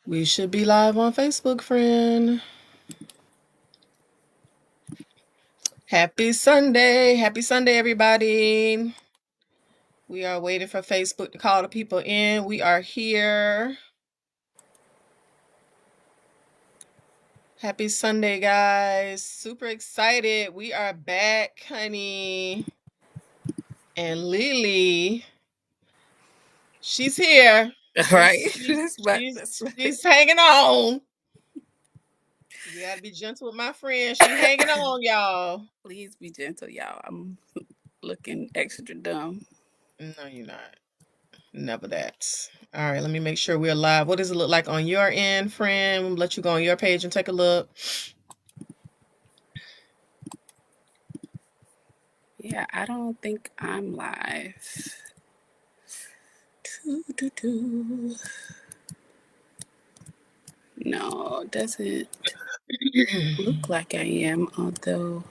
We should be live on Facebook, friend. Happy Sunday. Happy Sunday, everybody. We are waiting for Facebook to call the people in. We are here. Happy Sunday, guys. Super excited. We are back, honey. And Lily, she's here. All She's right. she's she's That's right. she's hanging on. We gotta be gentle with my friend. She hanging on, y'all. Please be gentle, y'all. I'm looking extra dumb. No, you're not. Never that. All right, let me make sure we're live. What does it look like on your end, friend? We'll let you go on your page and take a look. Yeah, I don't think I'm live. Doo-doo-doo. No, it doesn't look like I am, although.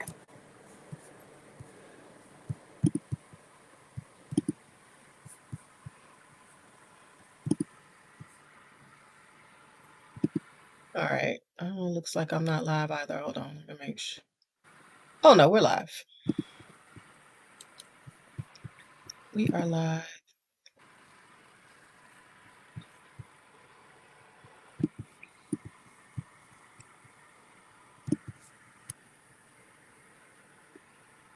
All right. Looks like I'm not live either. Hold on. Let me make sure. Oh, no, we're live. We are live.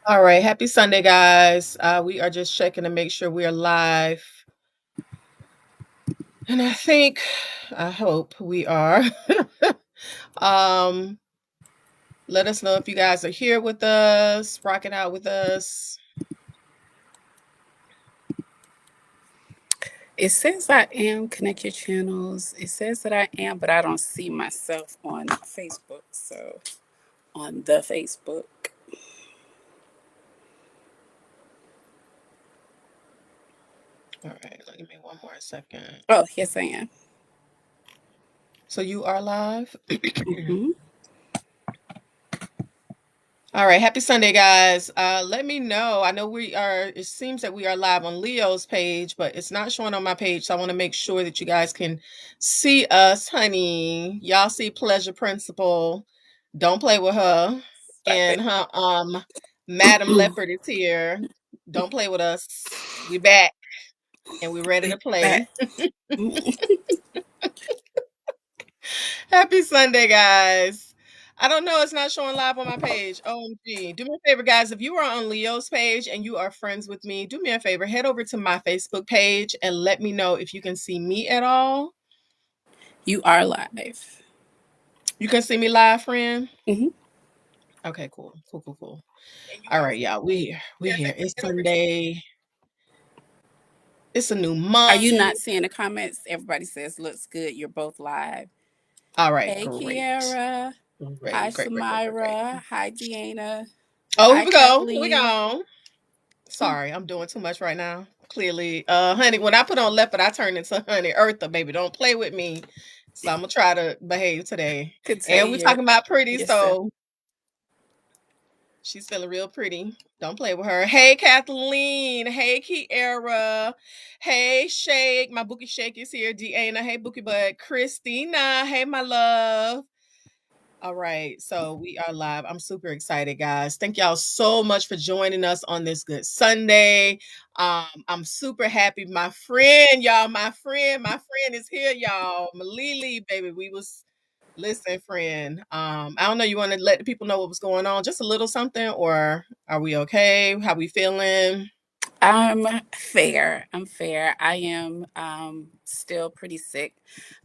All right. Happy Sunday, guys. We are just checking to make sure we are live. And I hope we are. um, Let us know if you guys are here with us, rocking out with us. It says I am connect your channels. It says that I am, but I don't see myself on Facebook. So on the Facebook. All right. Give me one more second. Oh, yes, I am. So you are live? Mm-hmm. All right, happy Sunday, guys. Let me know. I know it seems that we are live on Leo's page, but it's not showing on my page. So I want to make sure that you guys can see us, honey. Y'all see Pleasure Principal. Don't play with her. Stop And it. her Madam Leopard is here. Don't play with us. We back and we ready to We play. back. Mm-hmm. Happy Sunday, guys. I don't know. It's not showing live on my page. OMG. Do me a favor, guys. If you are on Leo's page and you are friends with me, do me a favor. Head over to my Facebook page and let me know if you can see me at all. You are live. You can see me live, friend? Mm-hmm. Okay, cool. Cool, cool, cool. All right, y'all. We here. We here. It's Sunday. It's a new Are you month. not seeing the comments? Everybody says looks good. You're both live. All right, Hey, great. Kiara. Hi, Great, great, great, great, great, great. Samira. Hi, Deanna. Oh, here Hi, we go. Here we Kathleen. go. Sorry, I'm doing too much right now. Clearly, honey, when I put on leopard, I turn into honey Eartha, baby. Don't play with me. So I'm gonna try to behave today. And we're Contain talking about pretty, yourself. so she's feeling real pretty. Don't play with her. Hey, Kathleen. Hey, Kiara. Hey, Shake. My Bookie Shake is here. Deanna. Hey, Bookie Bud. Christina. Hey, my love. All right, so we are live. I'm super excited, guys. Thank y'all so much for joining us on this good Sunday. I'm super happy. My friend is here, y'all. Malili, baby. Listen, friend. I don't know. You want to let the people know what was going on, just a little something, or are we okay? How we feeling? I'm fair. I'm fair. I am still pretty sick.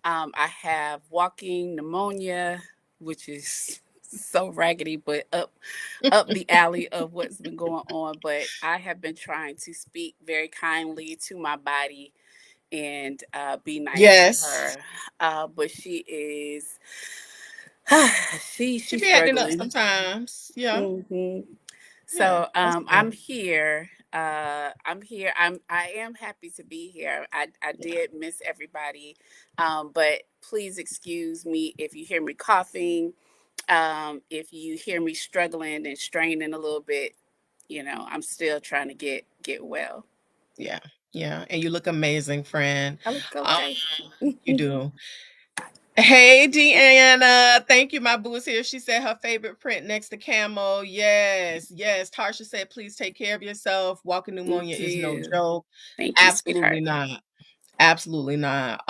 I have walking pneumonia, which is so raggedy, but up the alley of what's been going on. But I have been trying to speak very kindly to my body and be nice to Yes. her. But she is She she's be acting up struggling. sometimes. Yeah. Hmm. Yeah. So That's I'm good. here. I'm here. I am happy to be here. I Yeah. did miss everybody, but please excuse me if you hear me coughing. If you hear me struggling and straining a little bit, I'm still trying to get well. Yeah, yeah, and you look amazing, friend. I look Um, okay. you do. Hey, Deanna. Thank you. My boo is here. She said her favorite print next to camo. Yes, yes. Tarsha said, please take care of yourself. Walking pneumonia Thank is no you. joke. Thank you, Absolutely sweetheart. not. Absolutely not.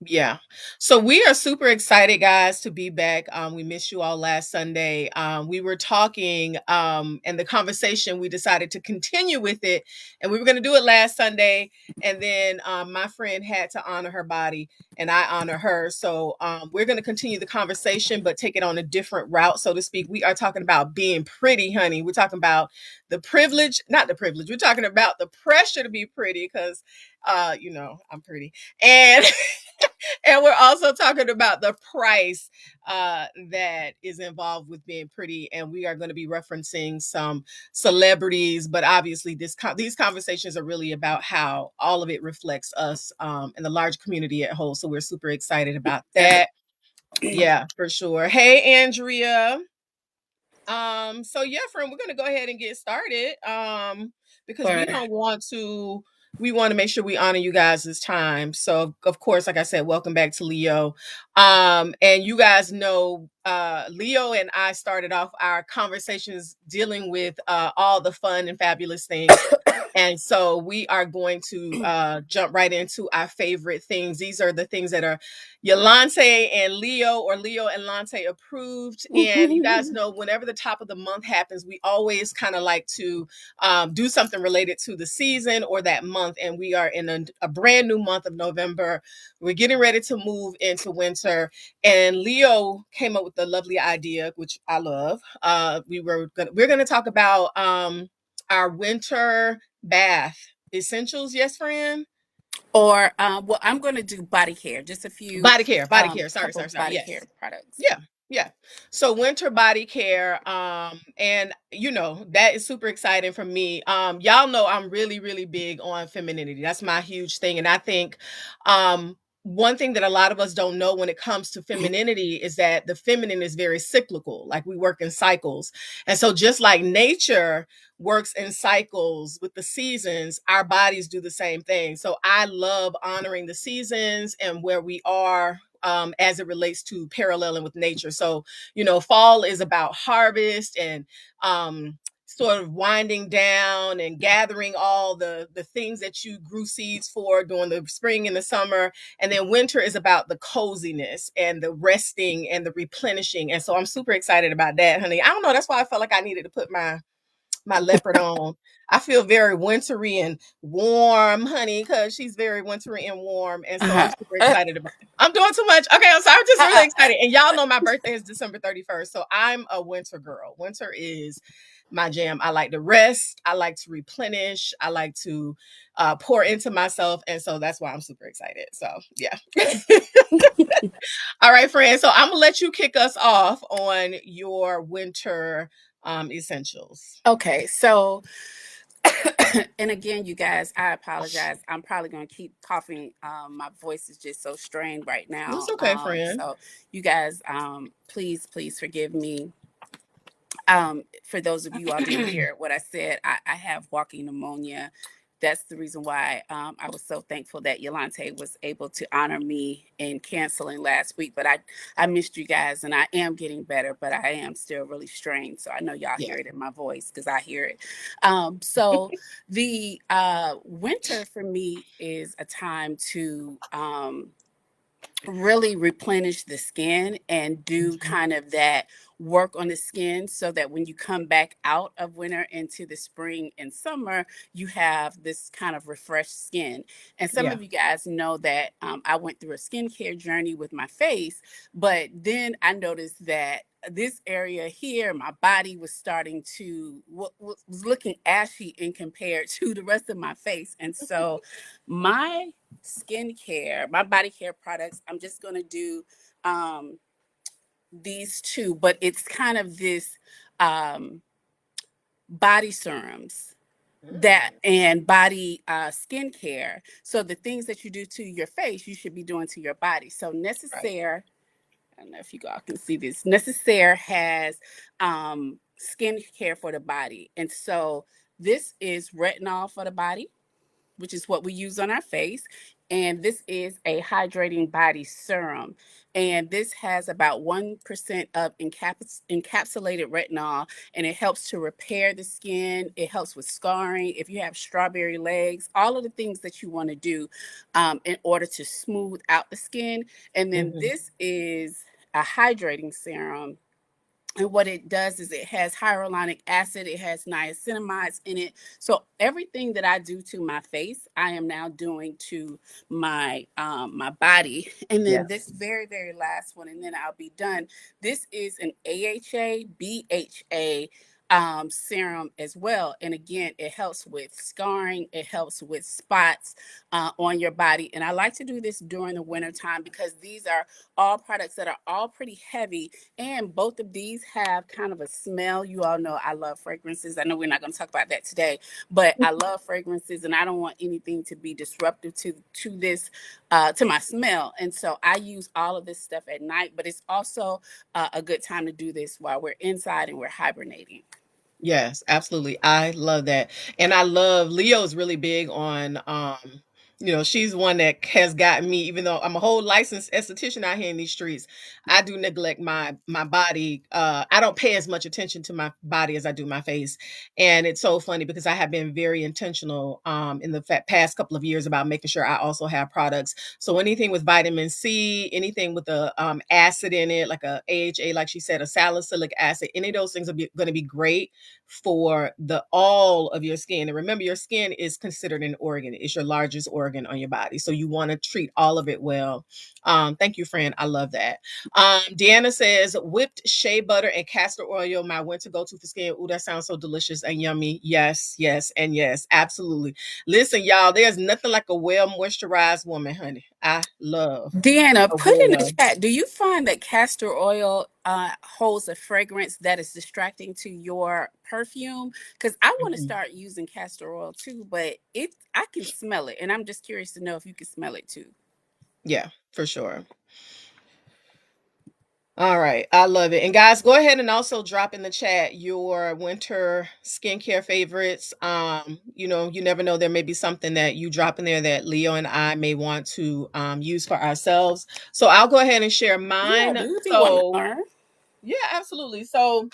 Yeah. So we are super excited, guys, to be back. We missed you all last Sunday. We were talking, and the conversation, we decided to continue with it, and we were going to do it last Sunday. And then my friend had to honor her body, and I honor her. So we're going to continue the conversation, but take it on a different route, so to speak. We are talking about being pretty, honey. We're talking about the privilege, not the privilege. We're talking about the pressure to be pretty, because I'm pretty. And and we're also talking about the price that is involved with being pretty, and we are going to be referencing some celebrities, but obviously these conversations are really about how all of it reflects us, and the large community at whole. So we're super excited about that. Yeah, for sure. Hey, Andrea. So yeah, friend, we're gonna go ahead and get started. Because Or we want to make sure we honor you guys' time. So of course, like I said, welcome back to Leo. And you guys know Leo and I started off our conversations dealing with all the fun and fabulous things. And so we are going to jump right into our favorite things. These are the things that are Yolante and Leo, or Leo and Lante approved. And you guys know, whenever the top of the month happens, we always kind of like to do something related to the season or that month. And we are in a brand new month of November. We're getting ready to move into winter. And Leo came up with the lovely idea, which I love. We're gonna talk about our winter bath essentials. Yes, friend. well, I'm going to do body care, just a few, Body care, body care. Sorry, couple sorry, of sorry. body care Yes. products. Yeah. Yeah. So winter body care, and that is super exciting for me. Y'all know I'm really, really big on femininity. That's my huge thing. And I think one thing that a lot of us don't know when it comes to femininity is that the feminine is very cyclical. Like, we work in cycles. And so just like nature works in cycles with the seasons, our bodies do the same thing. So I love honoring the seasons and where we are, as it relates to paralleling with nature. So, fall is about harvest and sort of winding down and gathering all the things that you grew seeds for during the spring and the summer. And then winter is about the coziness and the resting and the replenishing. And so I'm super excited about that, honey. I don't know. That's why I felt like I needed to put my leopard on. I feel very wintry and warm, honey, because she's very wintry and warm. And so I'm Uh-huh. super excited about it. I'm doing too much. Okay, I'm sorry. I'm just really excited. And y'all know my birthday is December 31st. So I'm a winter girl. Winter is my jam. I like to rest. I like to replenish. I like to pour into myself. And so that's why I'm super excited. So yeah. All right, friends. So I'm gonna let you kick us off on your winter essentials. Okay, so and again, you guys, I apologize. I'm probably going to keep coughing. My voice is just so strained right It's now. okay, friend. So you guys, please forgive me. For those of you all didn't hear what I said, I have walking pneumonia. That's the reason why I was so thankful that Yolante was able to honor me in canceling last week. But I missed you guys, and I am getting better, but I am still really strained. So I know y'all Yeah. hear it in my voice because I hear it. So the winter for me is a time to really replenish the skin and do Mhm. kind of that work on the skin so that when you come back out of winter into the spring and summer, you have this kind of refreshed skin. And some Yeah. of you guys know that I went through a skincare journey with my face, but then I noticed that this area here, my body was starting to was looking ashy in compared to the rest of my face. And so my skincare, my body care products, I'm just going to do um, these two, but it's kind of this um, body serums that Mm. and body skincare. So the things that you do to your face, you should be doing to your body. So Right. Necessaire, I don't know if you all can see this. Necessaire has skincare for the body, and so this is retinol for the body, which is what we use on our face. and this is a hydrating body serum. And this has about 1% of encapsulated retinol, and it helps to repair the skin. It helps with scarring. If you have strawberry legs, all of the things that you want to do in order to smooth out the skin. And then Mhm. this is a hydrating serum, and what it does is it has hyaluronic acid, it has niacinamides in it. So everything that I do to my face, I am now doing to my body. And then this Yes. very last one, and then I'll be done. This is an AHA BHA serum as well. And again, it helps with scarring, it helps with spots on your body. And I like to do this during the winter time because these are all products that are all pretty heavy, and both of these have kind of a smell. You all know I love fragrances. I know we're not going to talk about that today, but I love fragrances, and I don't want anything to be disruptive to this to my smell. And so I use all of this stuff at night, but it's also a good time to do this while we're inside and we're hibernating. Yes, absolutely. I love that. And I love Leo's really big on she's one that has gotten me, even though I'm a whole licensed esthetician out here in these streets, I do neglect my body. I don't pay as much attention to my body as I do my face. And it's so funny because I have been very intentional in the past couple of years about making sure I also have products. So anything with vitamin C, anything with a acid in it, like a AHA, like she said, a salicylic acid, any of those things are going to be great for the all of your skin. And remember, your skin is considered an organ. It's your largest organ on your body. So you want to treat all of it well. Thank you, friend. I love that. Deanna says whipped shea butter and castor oil, my winter go-to for skin. Ooh, that sounds so delicious and yummy. Yes, yes, and yes, absolutely. Listen, y'all, there's nothing like a well moisturized woman, honey. I love Deanna, a put in well. the chat, do you find that castor oil holds a fragrance that is distracting to your perfume? Because I want to Mhm. start using castor oil too, but I can smell it, and I'm just curious to know if you can smell it too. Yeah, for sure. All right. I love it. And guys, go ahead and also drop in the chat your winter skincare favorites. You never know. There may be something that you drop in there that Leo and I may want to use for ourselves. So I'll go ahead and share Yeah, mine. we would be wanting to So learn. yeah, absolutely. So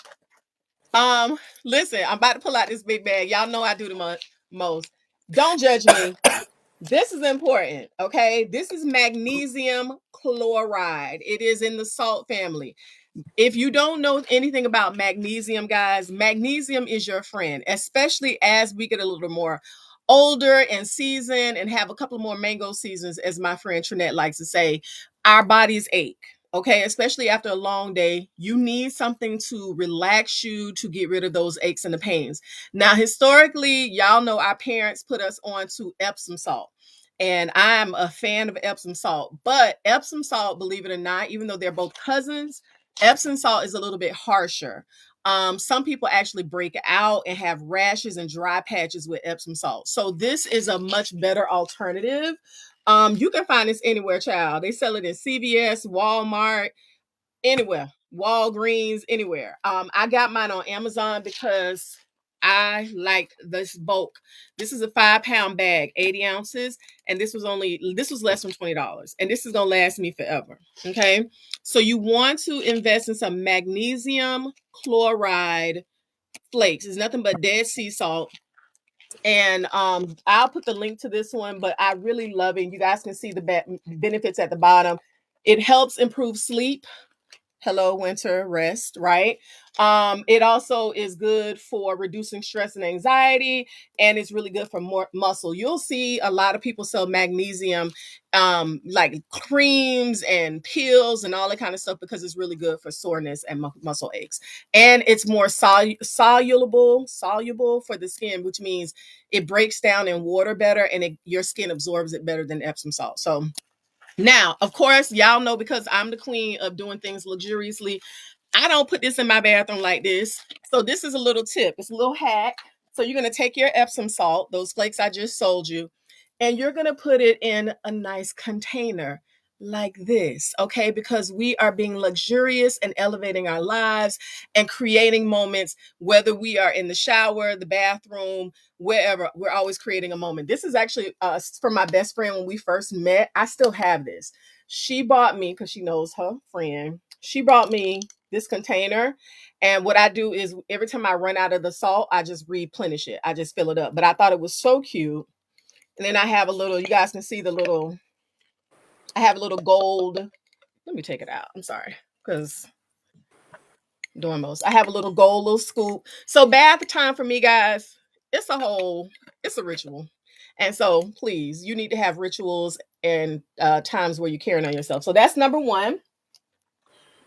um, listen, I'm about to pull out this big bag. Y'all know I do the most. Don't judge me. This is important, okay? This is magnesium chloride. It is in the salt family. If you don't know anything about magnesium, guys, magnesium is your friend, especially as we get a little more older and seasoned and have a couple more mango seasons, as my friend Trinette likes to say. Our bodies ache. Okay, especially after a long day, you need something to relax you, to get rid of those aches and the pains. Now, historically, y'all know our parents put us on to Epsom salt, and I'm a fan of Epsom salt. But Epsom salt, believe it or not, even though they're both cousins, Epsom salt is a little bit harsher. Some people actually break out and have rashes and dry patches with Epsom salt. So this is a much better alternative. You can find this anywhere, child. They sell it in CVS, Walmart, anywhere, Walgreens, anywhere. I got mine on Amazon because I like this bulk. This is a 5 pound bag, 80 ounces, and this was less than $20, and this is gonna last me forever. Okay, so you want to invest in some magnesium chloride flakes. It's nothing but dead sea salt. And I'll put the link to this one, but I really love it. You guys can see the benefits at the bottom. It helps improve sleep. Hello winter rest, right? It also is good for reducing stress and anxiety, and it's really good for more muscle. You'll see a lot of people sell magnesium like creams and pills and all that kind of stuff because it's really good for soreness and muscle aches. And it's more soluble for the skin, which means it breaks down in water better, and your skin absorbs it better than Epsom salt. So now, of course, y'all know, because I'm the queen of doing things luxuriously, I don't put this in my bathroom like this. So this is a little tip. It's a little hack. So you're going to take your Epsom salt, those flakes I just sold you, and you're going to put it in a nice container like this, okay? Because we are being luxurious and elevating our lives and creating moments, whether we are in the shower, the bathroom, wherever, we're always creating a moment. This is actually from my best friend when we first met. I still have this. She bought me, because she knows her friend, she brought me this container. And what I do is every time I run out of the salt, I just replenish it. I just fill it up. But I thought it was so cute. And then I have a little, you guys can see the little, I have a little gold. Let me take it out. I'm sorry. Because doing most. I have a little gold, little scoop. So bath time for me, guys, it's a whole, it's a ritual. And so please, you need to have rituals and times where you're caring on yourself. So that's number one.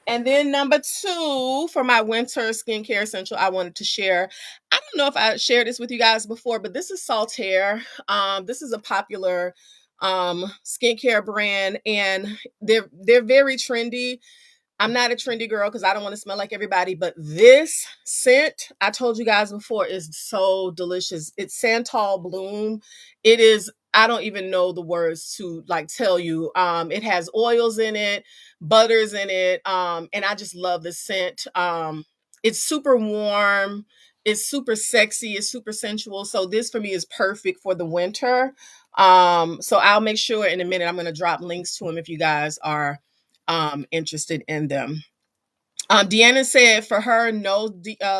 And then number two, for my winter skincare essential, I wanted to share. I don't know if I shared this with you guys before, but this is Saltaire. This is a popular skincare brand, and they're very trendy. I'm not a trendy girl because I don't want to smell like everybody, but this scent, I told you guys before, is so delicious. It's Santal Bloom. It is, I don't even know the words to like tell you. It has oils in it, butters in it, and I just love the scent. It's super warm, it's super sexy, it's super sensual. So this for me is perfect for the winter. So I'll make sure in a minute I'm going to drop links to them if you guys are interested in them. Deanna said for her, no,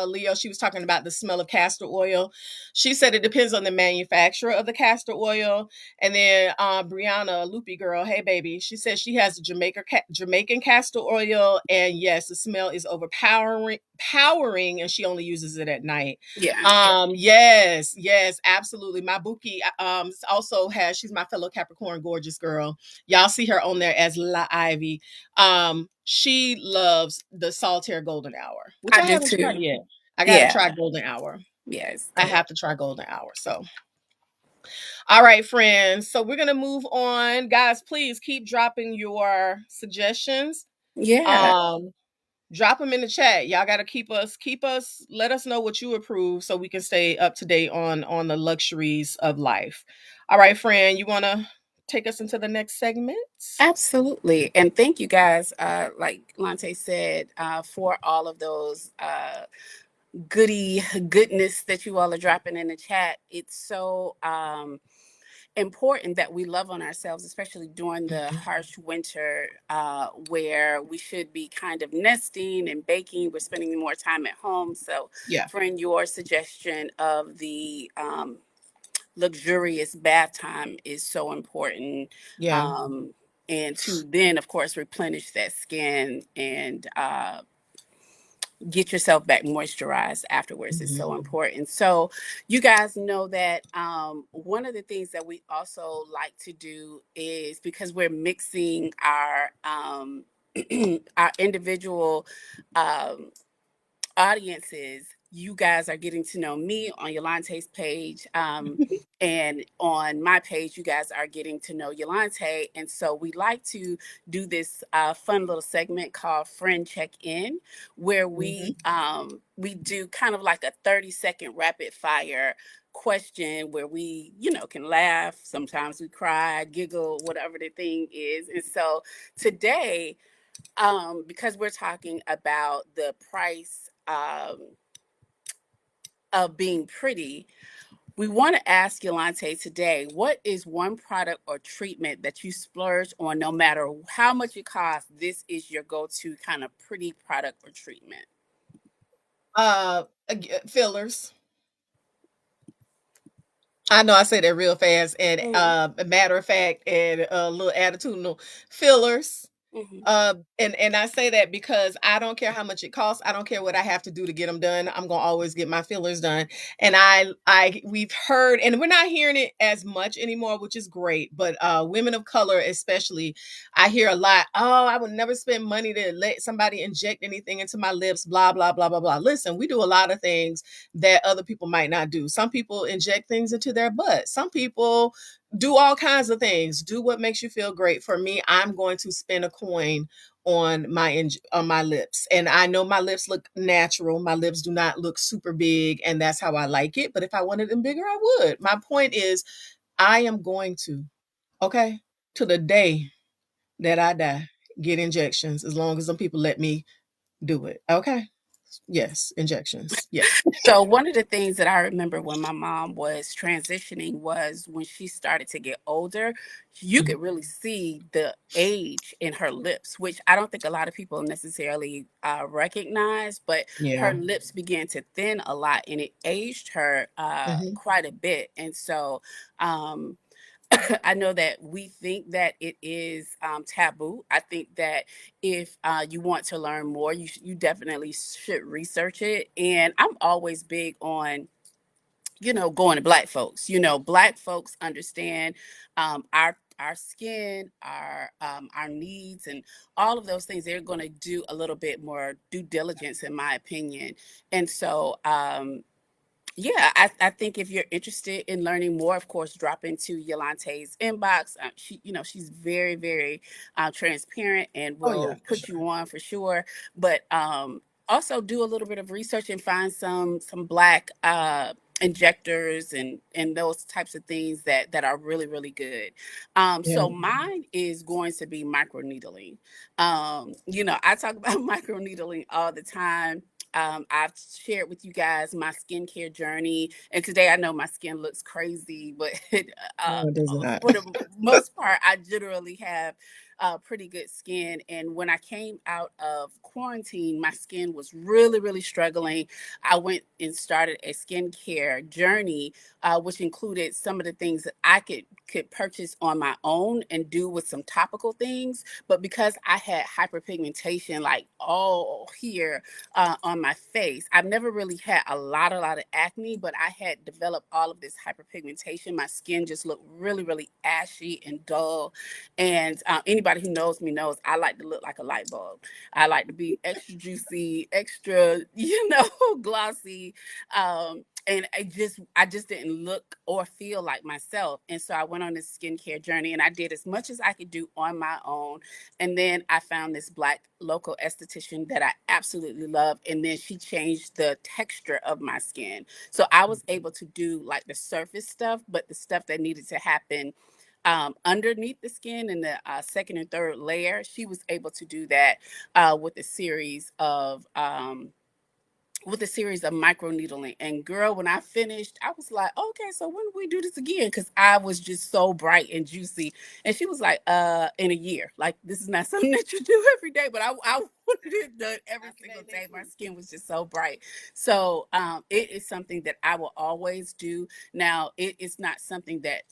Leo, she was talking about the smell of castor oil. She said it depends on the manufacturer of the castor oil. And then Brianna, Loopy girl, hey baby, she says she has Jamaican castor oil. And yes, the smell is powering, and she only uses it at night. Yeah. Yes, yes, absolutely. My Buki also has, she's my fellow Capricorn gorgeous girl. Y'all see her on there as La Ivy. She loves the Solitaire Golden Hour, which I I do haven't tried too. yet. I gotta try Yeah. Golden Hour. Yeah, it's I good. have to try Golden Hour. So, all right, friends. So we're gonna move on, guys. Please keep dropping your suggestions. Yeah. Um, Drop them in the chat. Y'all gotta keep us. Let us know what you approve so we can stay up to date on the luxuries of life. All right, friend. You wanna take us into the next segment? Absolutely. And thank you guys, like Lante said, for all of those goodness that you all are dropping in the chat. It's so important that we love on ourselves, especially during the Mhm. harsh winter, where we should be kind of nesting and baking. We're spending more time at home. So, Yeah, friend, your suggestion of the luxurious bath time is so important. yeah. Um, and to then, of course, replenish that skin and get yourself back moisturized afterwards is so Mhm. important. So, you guys know that one of the things that we also like to do is because we're mixing our our individual um, audiences, you guys are getting to know me on Yolante's page. And on my page, you guys are getting to know Yolante. And so we like to do this fun little segment called Friend Check In, where Mhm. we do kind of like a 30-second rapid fire question where we, can laugh. Sometimes we cry, giggle, whatever the thing is. And so today, because we're talking about the price of being pretty, we want to ask Yolante today, what is one product or treatment that you splurge on no matter how much it costs? This is your go-to kind of pretty product or treatment. Fillers. I know I said that real fast and Mm-hmm. a matter of fact and a little attitudinal. Fillers. Mm-hmm. And I say that because I don't care how much it costs. I don't care what I have to do to get them done. I'm gonna always get my fillers done. And we've heard, and we're not hearing it as much anymore, which is great. But women of color, especially, I hear a lot. Oh, I would never spend money to let somebody inject anything into my lips. Blah blah blah blah blah. Listen, we do a lot of things that other people might not do. Some people inject things into their butt. Some people do all kinds of things. Do what makes you feel great. For me, I'm going to spend a coin on my lips, and I know my lips look natural. My lips do not look super big, and that's how I like it. But if I wanted them bigger, I would. My point is, I am going to, okay, to the day that I die, get injections as long as some people let me do it. Okay. Yes, injections. Yes. So one of the things that I remember when my mom was transitioning was when she started to get older, you Mhm. could really see the age in her lips, which I don't think a lot of people necessarily recognize, but her Yeah. lips began to thin a lot and it aged her Hmm. quite a bit. And so um, I know that we think that it is taboo. I think that if you want to learn more, you definitely should research it. And I'm always big on going to black folks. Black folks understand our skin, our needs, and all of those things. They're going to do a little bit more due diligence, in my opinion. And so yeah, I think if you're interested in learning more, of course, drop into Yolante's inbox. She's very, very transparent and Oh yeah, will for put sure. you on for sure. But also do a little bit of research and find some black injectors and those types of things that are really, really good. Yeah. So mine is going to be microneedling. I talk about microneedling all the time. I've shared with you guys my skincare journey, and today I know my skin looks crazy, but No, it does not. for the most part, I generally have pretty good skin. And when I came out of quarantine, my skin was really, really struggling. I went and started a skincare journey, which included some of the things that I could purchase on my own and do with some topical things. But because I had hyperpigmentation, like all here on my face. I've never really had a lot of acne, but I had developed all of this hyperpigmentation. My skin just looked really, really ashy and dull. And anybody who knows me knows I like to look like a light bulb. I like to be extra juicy, extra, glossy. And I just didn't look or feel like myself. And so I went on this skincare journey and I did as much as I could do on my own. And then I found this black local esthetician that I absolutely love. And then she changed the texture of my skin. So I was able to do like the surface stuff, but the stuff that needed to happen underneath the skin and the second and third layer, she was able to do that with a series of micro needling. And girl, when I finished, I was like, okay, so when do we do this again? Because I was just so bright and juicy. And she was like, in a year. Like, this is not something that you do every day, but I wanted it done every single day. My skin was just so bright. So it is something that I will always do. Now, it is not something that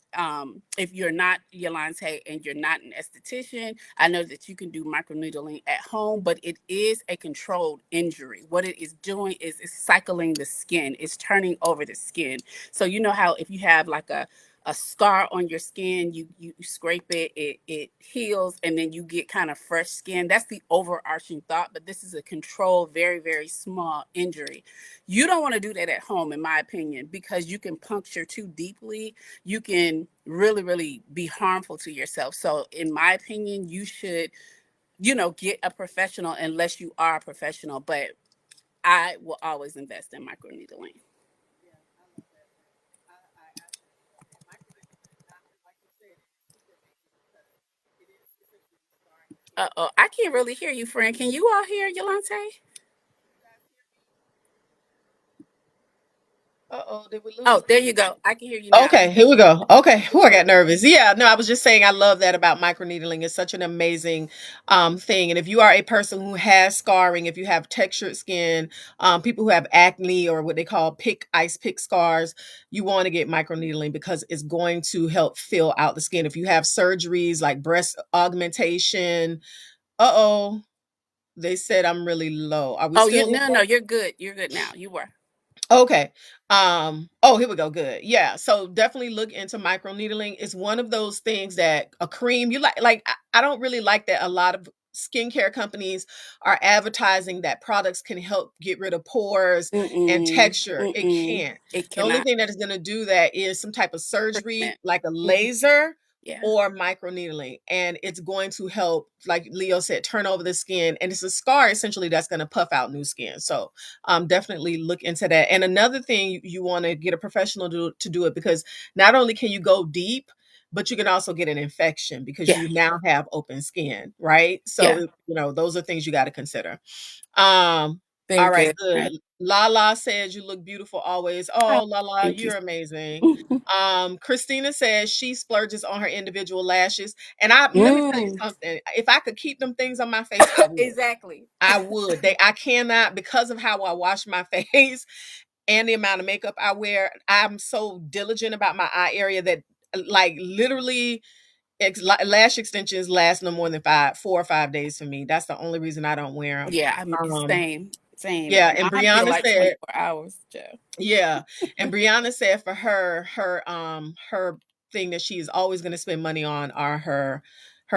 if you're not Yolante and you're not an esthetician, I know that you can do microneedling at home, but it is a controlled injury. What it is doing is it's cycling the skin, it's turning over the skin. So you know how if you have like a scar on your skin, you scrape it, it heals, and then you get kind of fresh skin. That's the overarching thought, but this is a controlled, very, very small injury. You don't want to do that at home, in my opinion, because you can puncture too deeply. You can really, really be harmful to yourself. So, in my opinion, you should, get a professional unless you are a professional. But I will always invest in microneedling. Uh-oh, I can't really hear you, friend. Can you all hear Yolante? Uh-oh, did we Oh, lose? there you go. I can hear you now. Okay, here we go. Okay, who I got nervous. Yeah, no, I was just saying I love that about microneedling. It's such an amazing thing. And if you are a person who has scarring, if you have textured skin, people who have acne or what they call ice pick scars, you want to get microneedling because it's going to help fill out the skin. If you have surgeries like breast augmentation, uh-oh, they said I'm really low. Are we Oh, you still no, no, low? you're good. You're good now. You were. Okay. Oh, here we go. Good. Yeah. So definitely look into microneedling. It's one of those things that a cream you like I don't really like that a lot of skincare companies are advertising that products can help get rid of pores and Mm-mm. texture. It Mm-mm. can't. It The only cannot. thing that is going to do that is some type of surgery Treatment. like a Mhm. laser Yeah. or microneedling, and it's going to help, like Leo said, turn over the skin, and it's a scar essentially that's going to puff out new skin. So definitely look into that. And another thing, you want to get a professional to do it, because not only can you go deep, but you can also get an infection because Yeah. you now have open skin, right? So, Yeah. those are things you got to consider. Um, Very all right, good. good. Right. Lala says you look beautiful always. Oh, Oh, Lala, thank you. you're amazing. Christina says she splurges on her individual lashes. And let me tell you Mm, something. If I could keep them things on my face, I would. exactly. I would. I cannot because of how I wash my face and the amount of makeup I wear. I'm so diligent about my eye area that like literally lash extensions last no more than 4 or 5 days for me. That's the only reason I don't wear them. Yeah, I'm same, same. Yeah, and Mine feel Brianna like said, 24 hours, Joe. yeah, and Brianna said for her thing that she is always going to spend money on are her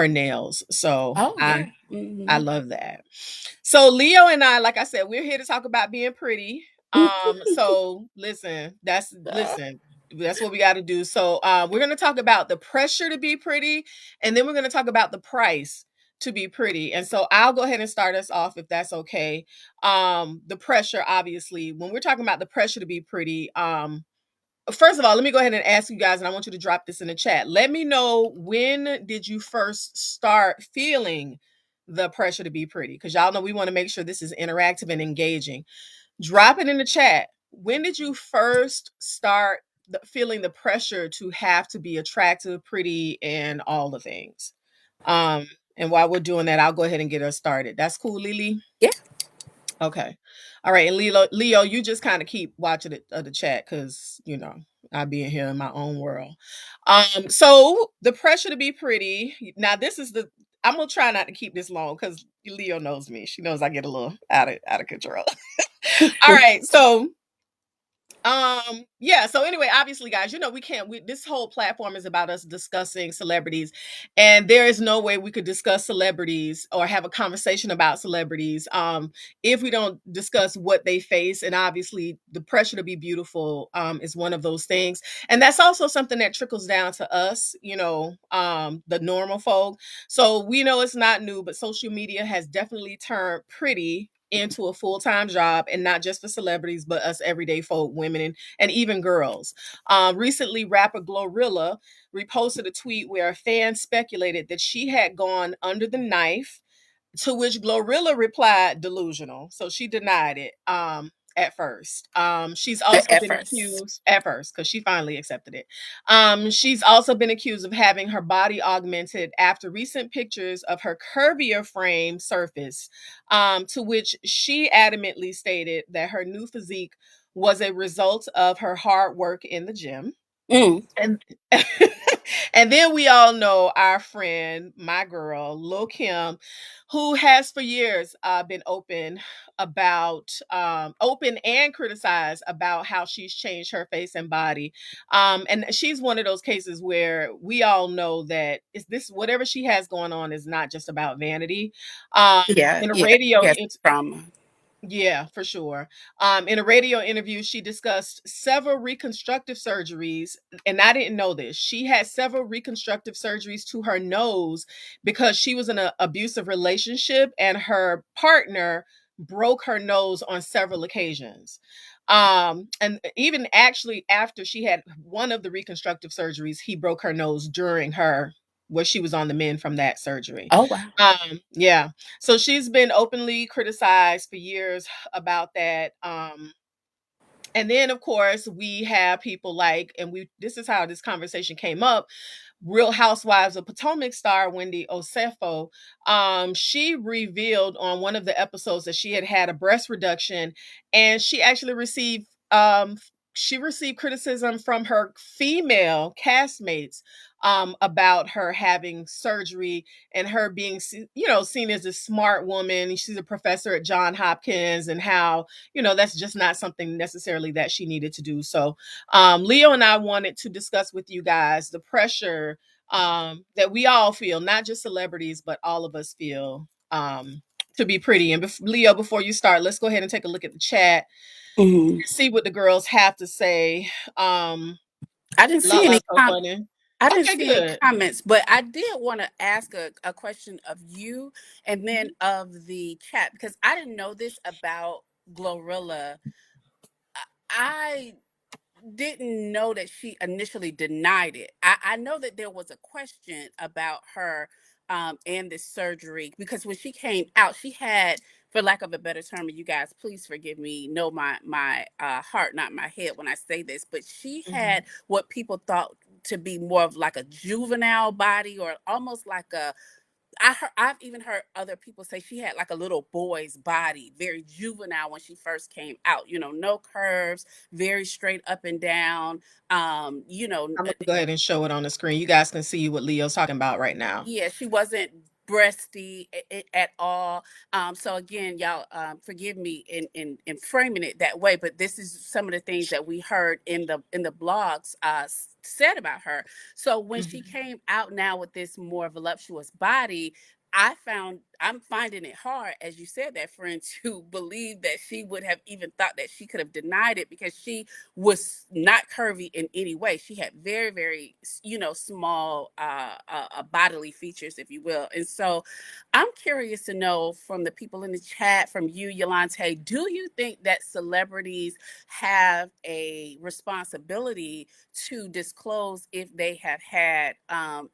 nails. So Oh I yeah. I Hmm. love that. So Leo and I, like I said, we're here to talk about being pretty. So that's what we got to do. So we're gonna talk about the pressure to be pretty, and then we're gonna talk about the price to be pretty. And so I'll go ahead and start us off if that's okay. The pressure, obviously, when we're talking about the pressure to be pretty, first of all, let me go ahead and ask you guys, and I want you to drop this in the chat. Let me know, when did you first start feeling the pressure to be pretty? Because y'all know we want to make sure this is interactive and engaging. Drop it in the chat. When did you first start feeling the pressure to have to be attractive, pretty, and all the things? Um, and while we're doing that, I'll go ahead and get us started. That's cool, Lily. Yeah. Okay. All right. And Leo, you just kind of keep watching the chat because, I be in here in my own world. So the pressure to be pretty. Now, I'm gonna try not to keep this long because Leo knows me. She knows I get a little out of control. All right. Yeah, so anyway, obviously guys, this whole platform is about us discussing celebrities, and there is no way we could discuss celebrities or have a conversation about celebrities if we don't discuss what they face. And obviously the pressure to be beautiful is one of those things, and that's also something that trickles down to us, the normal folk. So we know it's not new, but social media has definitely turned pretty into a full-time job, and not just for celebrities but us everyday folk, women, and even girls. Recently, rapper Glorilla reposted a tweet where a fan speculated that she had gone under the knife, to which Glorilla replied, delusional. So she denied it at first. She's also At been first. accused at first because she finally accepted it. She's also been accused of having her body augmented after recent pictures of her curvier frame surfaced, to which she adamantly stated that her new physique was a result of her hard work in the gym. Mm. And and then we all know our friend, my girl, Lil Kim, who has for years been open and criticized about how she's changed her face and body. And she's one of those cases where we all know that is this whatever she has going on is not just about vanity. Um, Yeah. in a Yeah. radio Yes. Trauma. Yeah, for sure. In a radio interview, she discussed several reconstructive surgeries, and I didn't know this. She had several reconstructive surgeries to her nose because she was in an abusive relationship, and her partner broke her nose on several occasions. And even actually after she had one of the reconstructive surgeries, he broke her nose during her where she was on the mend from that surgery. Oh wow. Yeah. So she's been openly criticized for years about that. And then of course we have people like, and we this is how this conversation came up. Real Housewives of Potomac star Wendy Osefo. She revealed on one of the episodes that she had a breast reduction, and she received criticism from her female castmates about her having surgery and her being seen as a smart woman. She's a professor at John Hopkins, and how that's just not something necessarily that she needed to do. So Leo and I wanted to discuss with you guys the pressure that we all feel, not just celebrities, but all of us feel to be pretty. And Leo, before you start, let's go ahead and take a look at the chat, Hmm. see what the girls have to say. I didn't see Lala's any. so funny. I didn't Okay, see any good. comments, but I did want to ask a question of you and then Mhm. of the chat because I didn't know this about Glorilla. I didn't know that she initially denied it. I know that there was a question about her and this surgery, because when she came out, she had, for lack of a better term, and you guys please forgive me, know my heart, not my head when I say this, but she Mhm. had what people thought to be more of like a juvenile body, or almost like a, I've even heard other people say she had like a little boy's body, very juvenile when she first came out. You know, no curves, very straight up and down. You know, I'm gonna go ahead and show it on the screen. You guys can see what Leo's talking about right now. yeah, she wasn't breasty at all. So again, y'all, forgive me in framing it that way, but this is some of the things that we heard in the blogs said about her. So when she Mhm. came out now with this more voluptuous body, I'm finding it hard, as you said, that friend, to believe that she would have even thought that she could have denied it, because she was not curvy in any way. She had very, very, small bodily features, if you will. And so I'm curious to know from the people in the chat, from you, Yolante, do you think that celebrities have a responsibility to disclose if they have had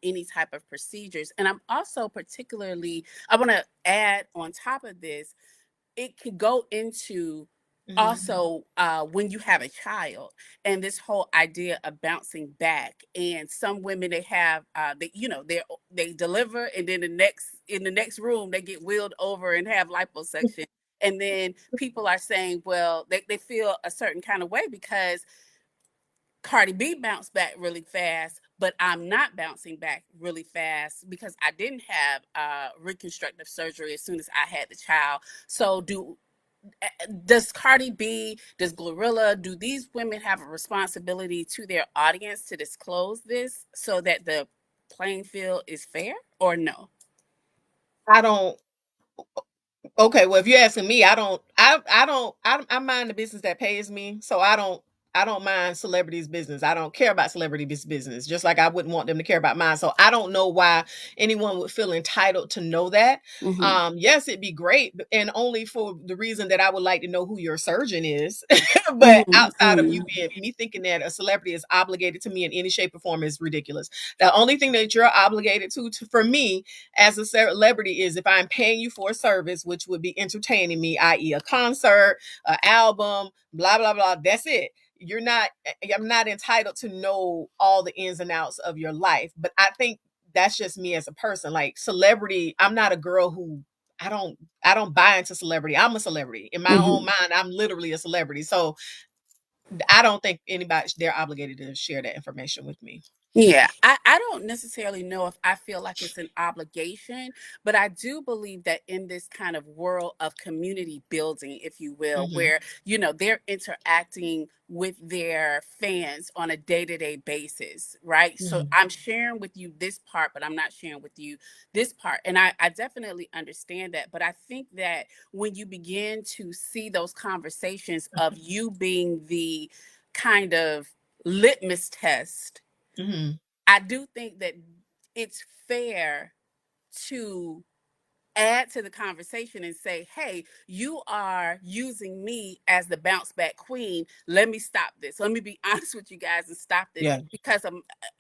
any type of procedures? And I'm also particularly, I want to add on top of this, it could go into Mhm. also when you have a child, and this whole idea of bouncing back. And some women, they have they deliver, and then the next room they get wheeled over and have liposuction. And then people are saying, well, they feel a certain kind of way because Cardi B bounced back really fast, but I'm not bouncing back really fast because I didn't have reconstructive surgery as soon as I had the child. So does Cardi B, does Glorilla, do these women have a responsibility to their audience to disclose this so that the playing field is fair, or no? I don't. Okay, well, if you're asking me, I mind the business that pays me, so I don't mind celebrities' business. I don't care about celebrities' business, just like I wouldn't want them to care about mine. So I don't know why anyone would feel entitled to know that. Mm-hmm. Yes, it'd be great, and only for the reason that I would like to know who your surgeon is. But outside of you Mm-hmm. being me thinking that a celebrity is obligated to me in any shape or form is ridiculous. The only thing that you're obligated to for me as a celebrity is if I'm paying you for a service, which would be entertaining me, i.e., a concert, an album, blah, blah, blah. That's it. You're not, I'm not entitled to know all the ins and outs of your life. But I think that's just me as a person. Like celebrity, I'm not a girl who I don't I don't buy into celebrity. I'm a celebrity. In my own Mm-hmm. mind, I'm literally a celebrity. So I don't think anybody they're obligated to share that information with me. Yeah, I don't necessarily know if I feel like it's an obligation, but I do believe that in this kind of world of community building, if you will, Hmm. where, they're interacting with their fans on a day to day basis, right? So Hmm. I'm sharing with you this part, but I'm not sharing with you this part. And I definitely understand that. But I think that when you begin to see those conversations of you being the kind of litmus test, Hmm. I do think that it's fair to add to the conversation and say, hey, you are using me as the bounce back queen. Let me stop this. Let me be honest with you guys and stop this. Yeah. Because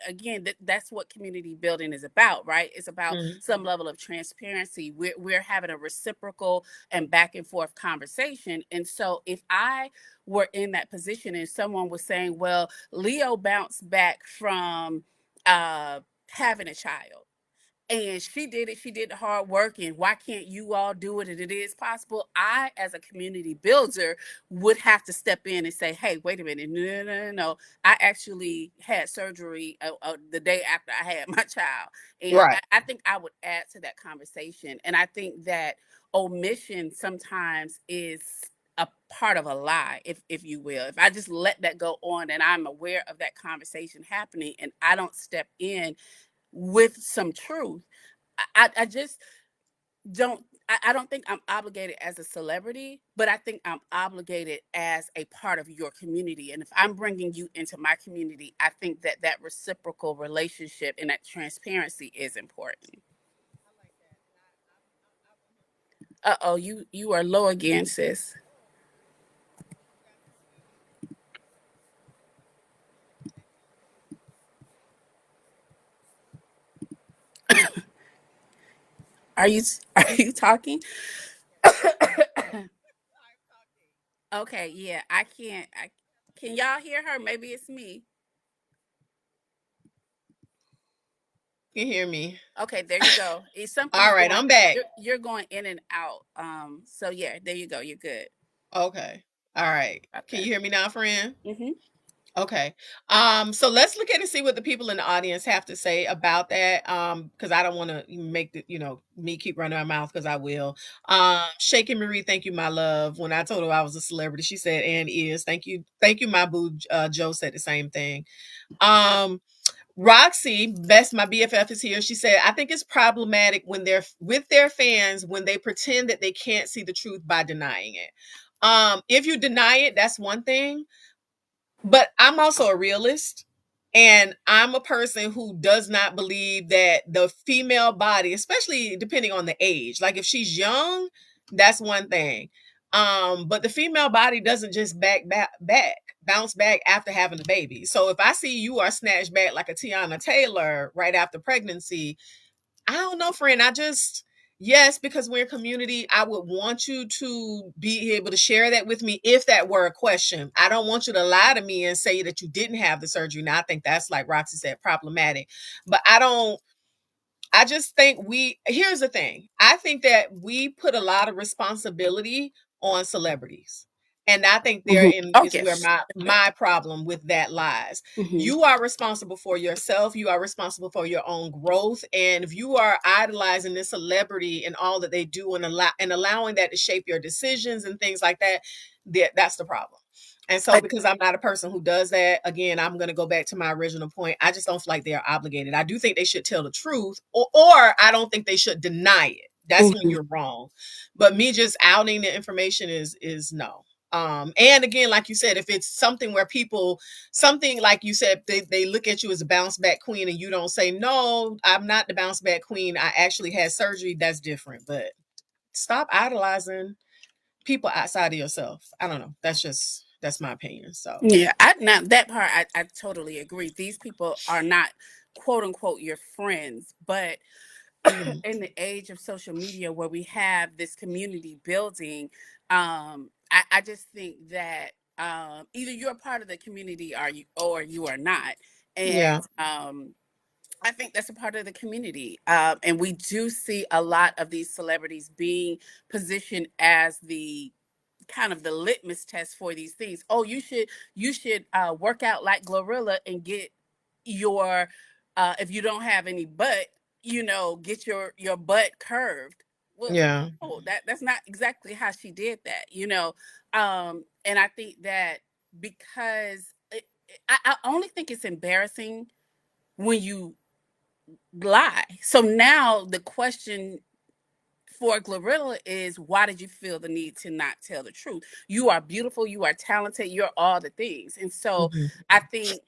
again, that's what community building is about, right? It's about Hmm. some level of transparency. We're having a reciprocal and back and forth conversation. And so if I were in that position and someone was saying, well, Leo bounced back from having a child, and she did it, she did the hard work, and why can't you all do it? And it is possible. I, as a community builder, would have to step in and say, hey, wait a minute, no. I actually had surgery the day after I had my child. And Right. I think I would add to that conversation. And I think that omission sometimes is a part of a lie, if you will. If I just let that go on and I'm aware of that conversation happening and I don't step in with some truth, I just don't. I don't think I'm obligated as a celebrity, but I think I'm obligated as a part of your community. And if I'm bringing you into my community, I think that that reciprocal relationship and that transparency is important. I like that. And I 100% Uh oh, you are low again, sis. you got this, sweetie. Are you are you talking? Okay, yeah, I can't. Can y'all hear her? Maybe it's me. You can hear me. Okay, there you go. It's All something's right, going. I'm back. You're going in and out. So yeah, there you go. You're good. Okay. All right. Can you Okay. hear me now, friend? Mhm. Okay. So let's look at and see what the people in the audience have to say about that. Because I don't want to make the, me keep running my mouth because I will. Shaking Marie, thank you, my love. When I told her I was a celebrity, she said, and is. Thank you, my boo. Joe said the same thing. Um, Roxy, best my BFF is here. She said, I think it's problematic when they're with their fans when they pretend that they can't see the truth by denying it. If you deny it, that's one thing, but I'm also a realist. And I'm a person who does not believe that the female body, especially depending on the age, like if she's young, that's one thing. But the female body doesn't just bounce back after having a baby. So if I see you are snatched back like a Tiana Taylor right after pregnancy, I don't know, friend. Yes, because we're a community, I would want you to be able to share that with me if that were a question. I don't want you to lie to me and say that you didn't have the surgery. Now, I think that's, like Roxy said, problematic. But I just think here's the thing. I think that we put a lot of responsibility on celebrities. And I think Mhm. therein Oh is where yes. my problem with that lies. Mhm. You are responsible for yourself. You are responsible for your own growth. And if you are idolizing this celebrity and all that they do and allowing that to shape your decisions and things like that, that's the problem. And so, I, because I'm not a person who does that, again, I'm going to go back to my original point. I just don't feel like they are obligated. I do think they should tell the truth, or I don't think they should deny it. That's when mhm. you're wrong. But me just outing the information is no. And again, like you said, if it's something where something like you said, they look at you as a bounce back queen and you don't say, no, I'm not the bounce back queen. I actually had surgery. That's different. But stop idolizing people outside of yourself. I don't know. That's my opinion. So Yeah, now that part I totally agree. These people are not quote unquote your friends, but mhm. in the age of social media where we have this community building, I just think that either you're a part of the community or you are not. And Yeah, I think that's a part of the community. And we do see a lot of these celebrities being positioned as the kind of the litmus test for these things. Oh, you should work out like Glorilla and get your if you don't have any butt, get your butt curved. Well, yeah, oh, that's not exactly how she did that. And I think that because I only think it's embarrassing when you lie. So now the question for Glorilla is, why did you feel the need to not tell the truth? You are beautiful, you are talented, you're all the things. And so mhm, I think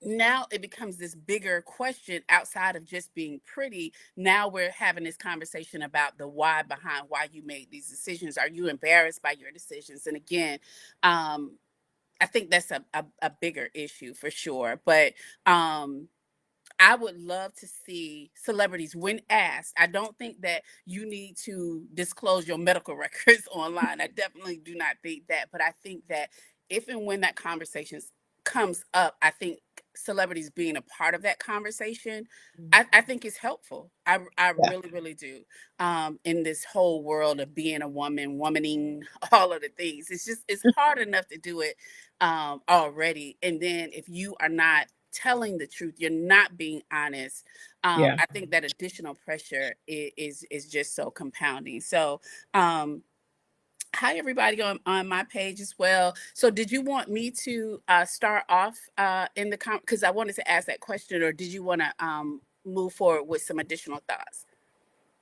now it becomes this bigger question outside of just being pretty. Now we're having this conversation about the why behind why you made these decisions. Are you embarrassed by your decisions? And again, um, I think that's a bigger issue for sure. But I would love to see celebrities, when asked. I don't think that you need to disclose your medical records online. I definitely do not think that. But I think that if and when that conversation comes up, I think celebrities being a part of that conversation, I think is helpful. I yeah, really, really do. In this whole world of being a woman, womaning, all of the things, it's hard enough to do it already. And then if you are not telling the truth, you're not being honest. yeah. I think that additional pressure is just so compounding. So, um, hi everybody on my page as well. So, did you want me to start off in the because I wanted to ask that question, or did you want to move forward with some additional thoughts?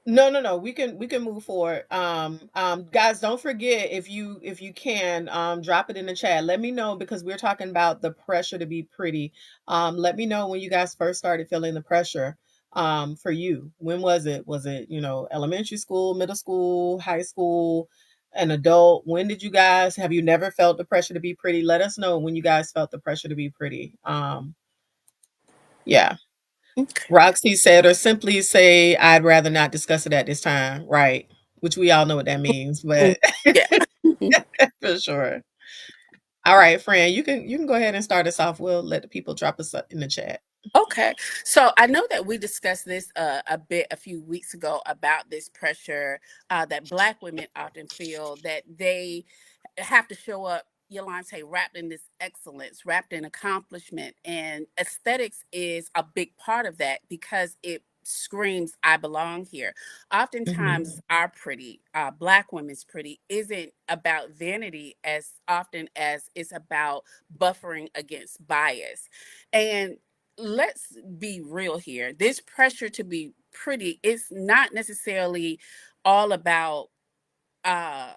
No, no, no. We can move forward. Guys, don't forget if you can drop it in the chat. Let me know because we're talking about the pressure to be pretty. Let me know when you guys first started feeling the pressure. For you, when was it? Was it elementary school, middle school, high school, an adult? When did you guys have you never felt the pressure to be pretty? Let us know when you guys felt the pressure to be pretty. Yeah. Okay. Roxy said, or simply say, I'd rather not discuss it at this time. Right. Which we all know what that means, Mm, but yeah. for sure. All right, friend, you can go ahead and start us off. We'll let the people drop us in the chat. Okay. So I know that we discussed this a bit a few weeks ago about this pressure that Black women often feel that they have to show up, Yolante, wrapped in this excellence, wrapped in accomplishment. And aesthetics is a big part of that because it screams, I belong here. Mhm. Oftentimes, our pretty, Black women's pretty, isn't about vanity as often as it's about buffering against bias. And let's be real here. This pressure to be pretty is not necessarily all about uh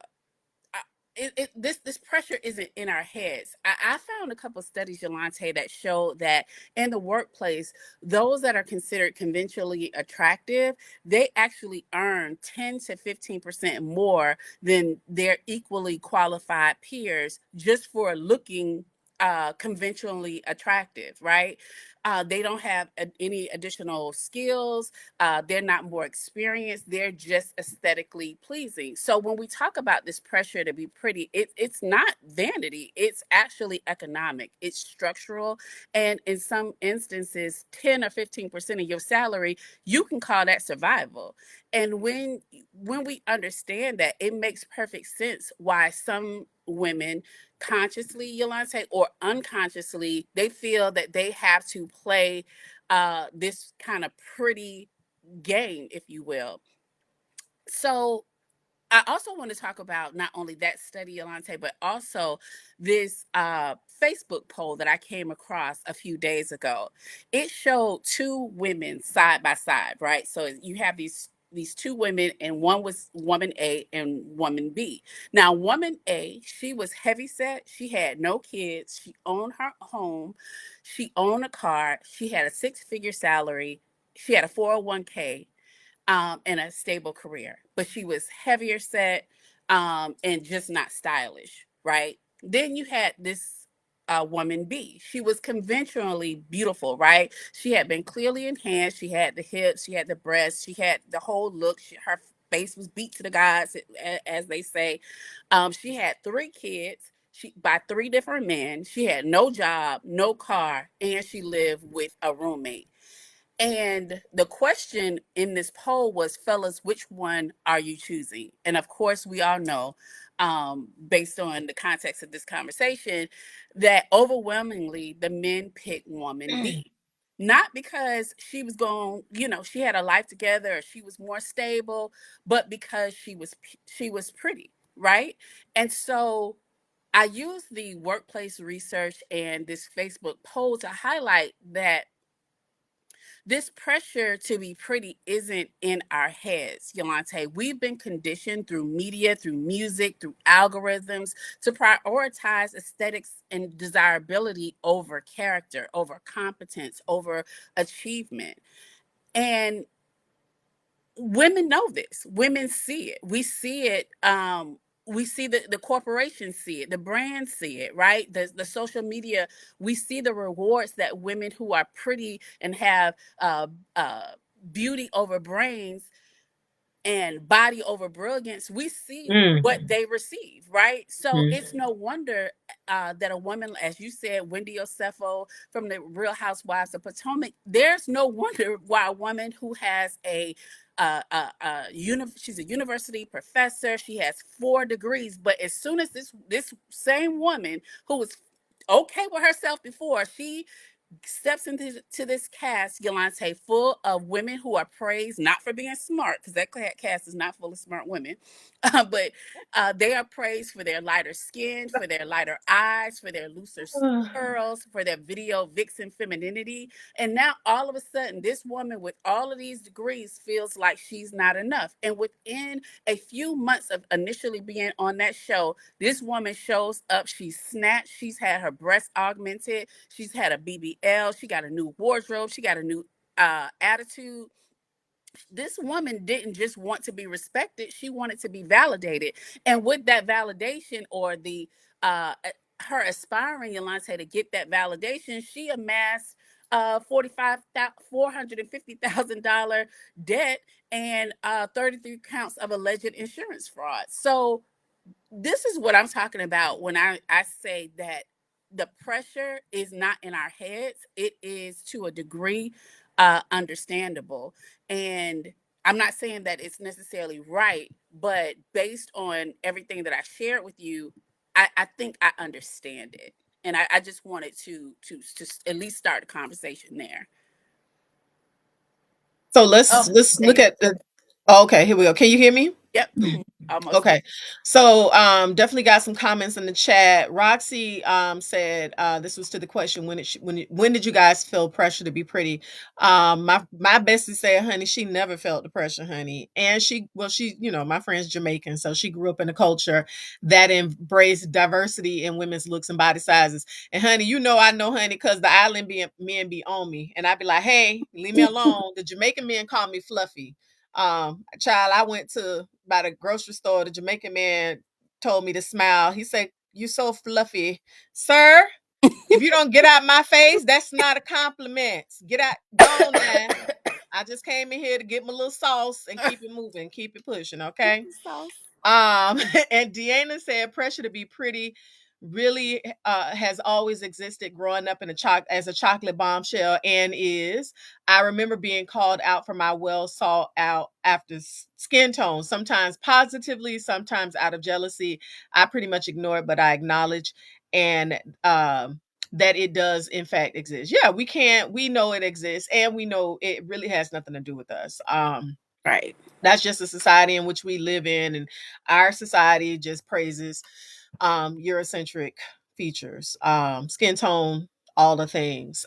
I- this pressure isn't in our heads. I found a couple studies, Yolante, that show that in the workplace, those that are considered conventionally attractive, they actually earn 10 to 15% more than their equally qualified peers just for looking conventionally attractive, right? They don't have any additional skills, they're not more experienced. They're just aesthetically pleasing. So when we talk about this pressure to be pretty, it's not vanity. It's actually economic. It's structural, and in some instances, 10 or 15% of your salary, you can call that survival. And when we understand that, it makes perfect sense why some women consciously, Yolante, or unconsciously, they feel that they have to play this kind of pretty game, if you will. So I also want to talk about not only that study, Alante, but also this Facebook poll that I came across a few days ago. It showed two women side by side, right? So you have these two women, and one was woman A and woman B. Now, woman A, she was heavy set. She had no kids. She owned her home. She owned a car. She had a six-figure salary. She had a 401k, and a stable career, but she was heavier set, and just not stylish, right? Then you had this woman B. She was conventionally beautiful, right? She had been clearly enhanced. She had the hips, she had the breasts, she had the whole look. Her face was beat to the gods, as they say. She had three kids. She by three different men. She had no job, no car, and she lived with a roommate. And the question in this poll was, fellas, which one are you choosing? And of course, we all know, based on the context of this conversation, that overwhelmingly the men picked woman B. Not because she was going, she had a life together, or she was more stable, but because she was pretty, right? And so I used the workplace research and this Facebook poll to highlight that this pressure to be pretty isn't in our heads, Yolante. We've been conditioned through media, through music, through algorithms to prioritize aesthetics and desirability over character, over competence, over achievement. And women know this. Women see it. We see it. We see the corporations see it, the brands see it, right? The social media, we see the rewards that women who are pretty and have uh, uh, beauty over brains and body over brilliance, we see what Mm. they receive, right? So Mm. it's no wonder that a woman, as you said, Wendy Osefo from the Real Housewives of Potomac, there's no wonder why a woman who has she's a university professor, she has 4 degrees, but as soon as this same woman who was okay with herself before, she steps into this cast, Yolante, full of women who are praised not for being smart, because that cast is not full of smart women, but they are praised for their lighter skin, for their lighter eyes, for their looser curls, for their video vixen femininity. And now all of a sudden, this woman with all of these degrees feels like she's not enough. And within a few months of initially being on that show, this woman shows up. She's snatched. She's had her breasts augmented. She's had a BBL. She got a new wardrobe. She got a new attitude. This woman didn't just want to be respected, she wanted to be validated. And with that validation, or the her aspiring Yolante to get that validation, she amassed $450,000 debt and 33 counts of alleged insurance fraud. So this is what I'm talking about when I say that the pressure is not in our heads. It is to a degree understandable. And I'm not saying that it's necessarily right, but based on everything that I shared with you, I think I understand it. And I just wanted to at least start a conversation there. So Oh, let's there look you go. at the. Oh, okay, here we go. Can you hear me? Yep. Almost there. Okay. So definitely got some comments in the chat. Roxy said this was to the question, when did you guys feel pressure to be pretty? My bestie said, honey, she never felt the pressure, honey. And she, my friend's Jamaican, so she grew up in a culture that embraced diversity in women's looks and body sizes. And honey, I know, honey, because the men be on me. And I'd be like, hey, leave me alone. The Jamaican men call me fluffy. Child, I went to by the grocery store. The Jamaican man told me to smile. He said, "You so fluffy, sir. If you don't get out my face, that's not a compliment. Get out, go on now. I just came in here to get my little sauce and keep it moving, keep it pushing, okay?" Sauce. And Deanna said pressure to be pretty really has always existed growing up in as a chocolate bombshell and is. I remember being called out for my well sought out after skin tone, sometimes positively, sometimes out of jealousy. I pretty much ignore it, but I acknowledge and that it does in fact exist. Yeah, we know it exists and we know it really has nothing to do with us. Right. That's just the society in which we live in, and our society just praises Eurocentric features, skin tone, all the things.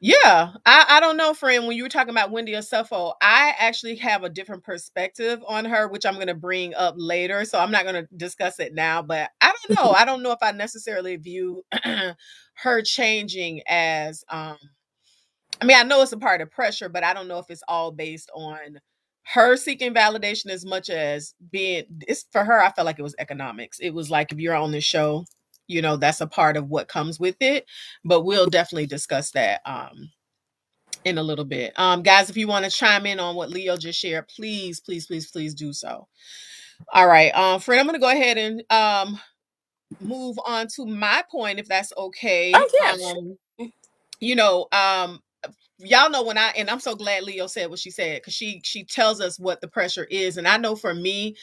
Yeah, I don't know, friend. When you were talking about Wendy Osefo, I actually have a different perspective on her, which I'm going to bring up later. So I'm not going to discuss it now. But I don't know. I don't know if I necessarily view her changing as I mean, I know it's a part of pressure, but I don't know if it's all based on her seeking validation as much as being it's for her. I felt like it was economics. It was like if you're on the show, that's a part of what comes with it. But we'll definitely discuss that in a little bit. Guys, if you want to chime in on what Leo just shared, please, please, please, please do so. All right. Fred, I'm gonna go ahead and move on to my point if that's okay. Oh yeah. You know, y'all know and I'm so glad Leo said what she said because she tells us what the pressure is. And I know for me,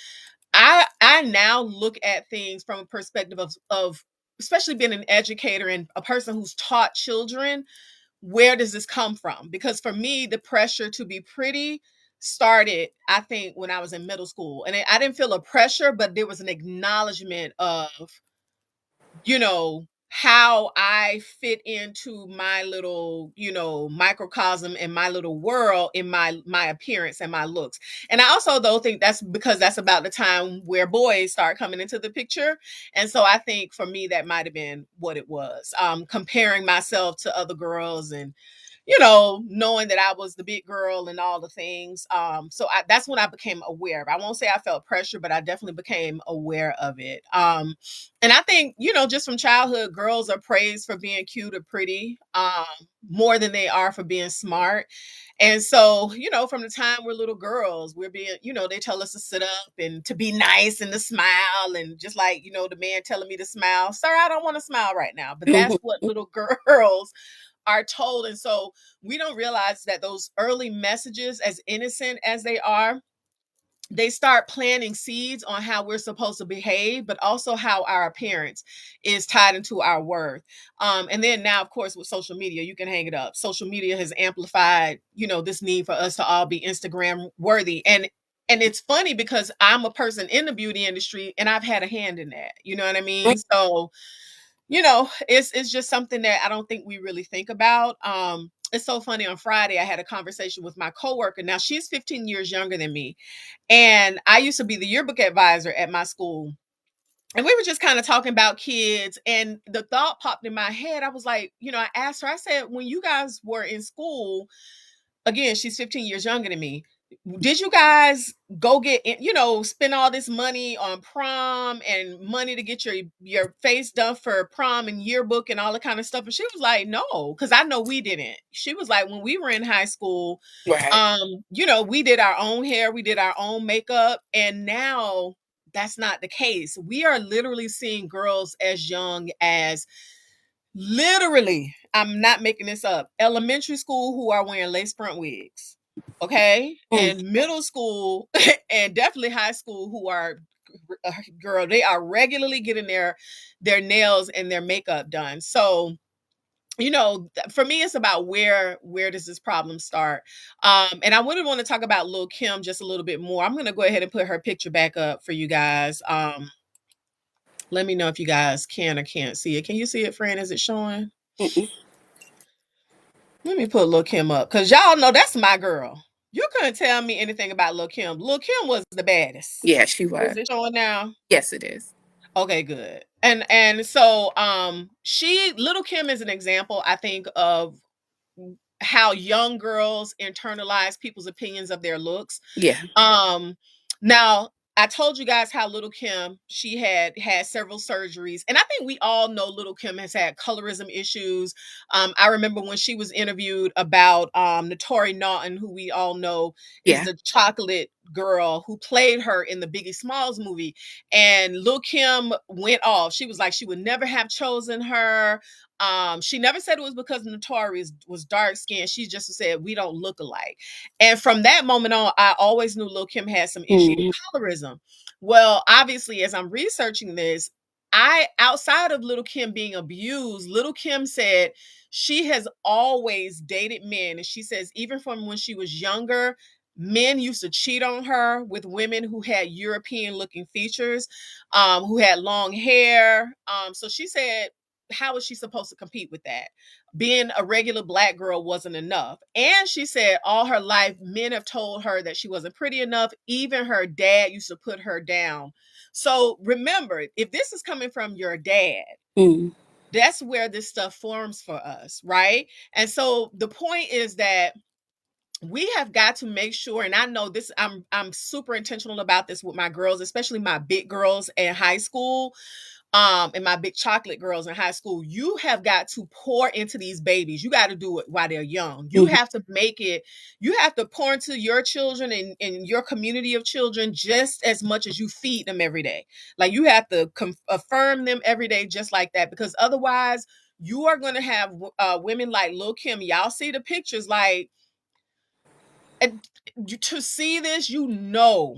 I now look at things from a perspective of especially being an educator and a person who's taught children, where does this come from? Because for me, the pressure to be pretty started, I think, when I was in middle school. And I didn't feel a pressure, but there was an acknowledgement of how I fit into my little, microcosm and my little world in my appearance and my looks. And I also though think that's because that's about the time where boys start coming into the picture. And so I think for me that might have been what it was. Comparing myself to other girls and knowing that I was the big girl and all the things. So that's when I became aware of. I won't say I felt pressure, but I definitely became aware of it. And I think, just from childhood, girls are praised for being cute or pretty, more than they are for being smart. And so, from the time we're little girls, we're being, they tell us to sit up and to be nice and to smile. And just like, the man telling me to smile, sir, I don't want to smile right now. But that's what little girls are told. And so we don't realize that those early messages, as innocent as they are, they start planting seeds on how we're supposed to behave, but also how our appearance is tied into our worth. And then now, of course, with social media, you can hang it up. Social media has amplified, this need for us to all be Instagram worthy. And it's funny because I'm a person in the beauty industry and I've had a hand in that. You know what I mean? So it's just something that I don't think we really think about. It's so funny. On Friday, I had a conversation with my coworker. Now she's 15 years younger than me, and I used to be the yearbook advisor at my school. And we were just kind of talking about kids, and the thought popped in my head. I was like, I asked her. I said, when you guys were in school, again, she's 15 years younger than me. Did you guys go get spend all this money on prom and money to get your face done for prom and yearbook and all the kind of stuff? And she was like, no, because I know we didn't. She was like, when we were in high school, Right. we did our own hair, we did our own makeup, and now that's not the case. We are literally seeing girls as young as, literally, I'm not making this up, elementary school who are wearing lace front wigs. Okay? Mm. And middle school and definitely high school who are, girl, they are regularly getting their nails and their makeup done. So, for me it's about where does this problem start. And I would want to talk about Lil Kim just a little bit more. I'm going to go ahead and put her picture back up for you guys. Let me know if you guys can or can't see it. Can you see it, Fran? Is it showing? Mm-mm. Let me put Lil Kim up because y'all know that's my girl. You couldn't tell me anything about Lil Kim. Lil Kim was the baddest. Yeah, she Is was. it showing now? Yes, it is. Okay, good. And so she Little Kim is an example, I think, of how young girls internalize people's opinions of their looks. Yeah. um, Now, I told you guys how Little Kim, she had several surgeries, and I think we all know Little Kim has had colorism issues. I remember when she was interviewed about Naturi Naughton, who we all know is Yeah. the chocolate girl who played her in the Biggie Smalls movie, and Lil Kim went off. She was like, she would never have chosen her. She never said it was because Notorious was dark skinned. She just said we don't look alike. And from that moment on, I always knew Lil Kim had some issue with Mm. colorism. Well, obviously, as I'm researching this, outside of Little Kim being abused, Little Kim said she has always dated men. And she says, even from when she was younger, men used to cheat on her with women who had European looking features, who had long hair. So she said, how was she supposed to compete with that? Being a regular black girl wasn't enough. And she said all her life, men have told her that she wasn't pretty enough. Even her dad used to put her down. So remember, if this is coming from your dad, Mm. that's where this stuff forms for us, right? And so the point is that we have got to make sure, and I know this, I'm super intentional about this with my girls, especially my big girls in high school, and my big chocolate girls in high school. You have got to pour into these babies. You got to do it while they're young. You Mhm. have to make it, you have to pour into your children and your community of children just as much as you feed them every day. Like, you have to affirm them every day just like that, because otherwise you are going to have women like Lil Kim. Y'all see the pictures, like, and to see this, you know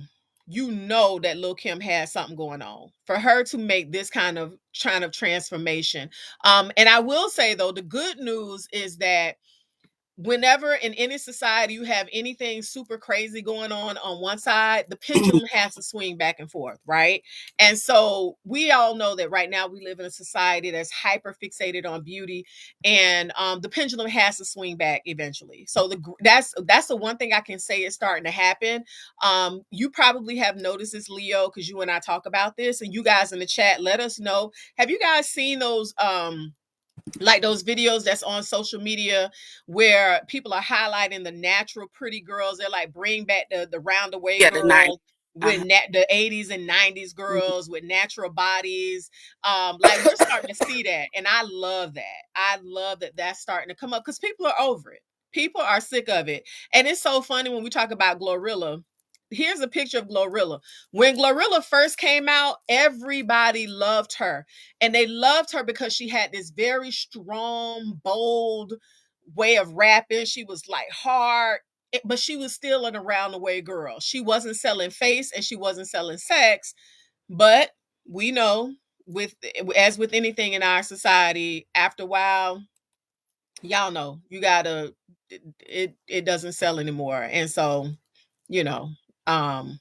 that Lil Kim has something going on for her to make this kind of transformation. And I will say though, the good news is that whenever in any society you have anything super crazy going on one side, the pendulum has to swing back and forth, right? And so we all know that right now we live in a society that's hyper fixated on beauty, and the pendulum has to swing back eventually. So that's the one thing I can say is starting to happen. You probably have noticed this, Leo, because you and I talk about this, and you guys in the chat, let us know, have you guys seen those like those videos that's on social media where people are highlighting the natural pretty girls? They're like, bring back the roundaway Yeah, the 9. girls with Uh-huh. the 80s and 90s Mhm. girls with natural bodies. Like, we're starting to see that, and I love that. I love that that's starting to come up because people are over it. People are sick of it. And it's so funny when we talk about Glorilla. Here's a picture of Glorilla. When Glorilla first came out, everybody loved her, and they loved her because she had this very strong, bold way of rapping. She was like hard, but she was still an around the way girl. She wasn't selling face and she wasn't selling sex. But we know, with as with anything in our society, after a while, y'all know, you gotta, it doesn't sell anymore. And so, you know, um,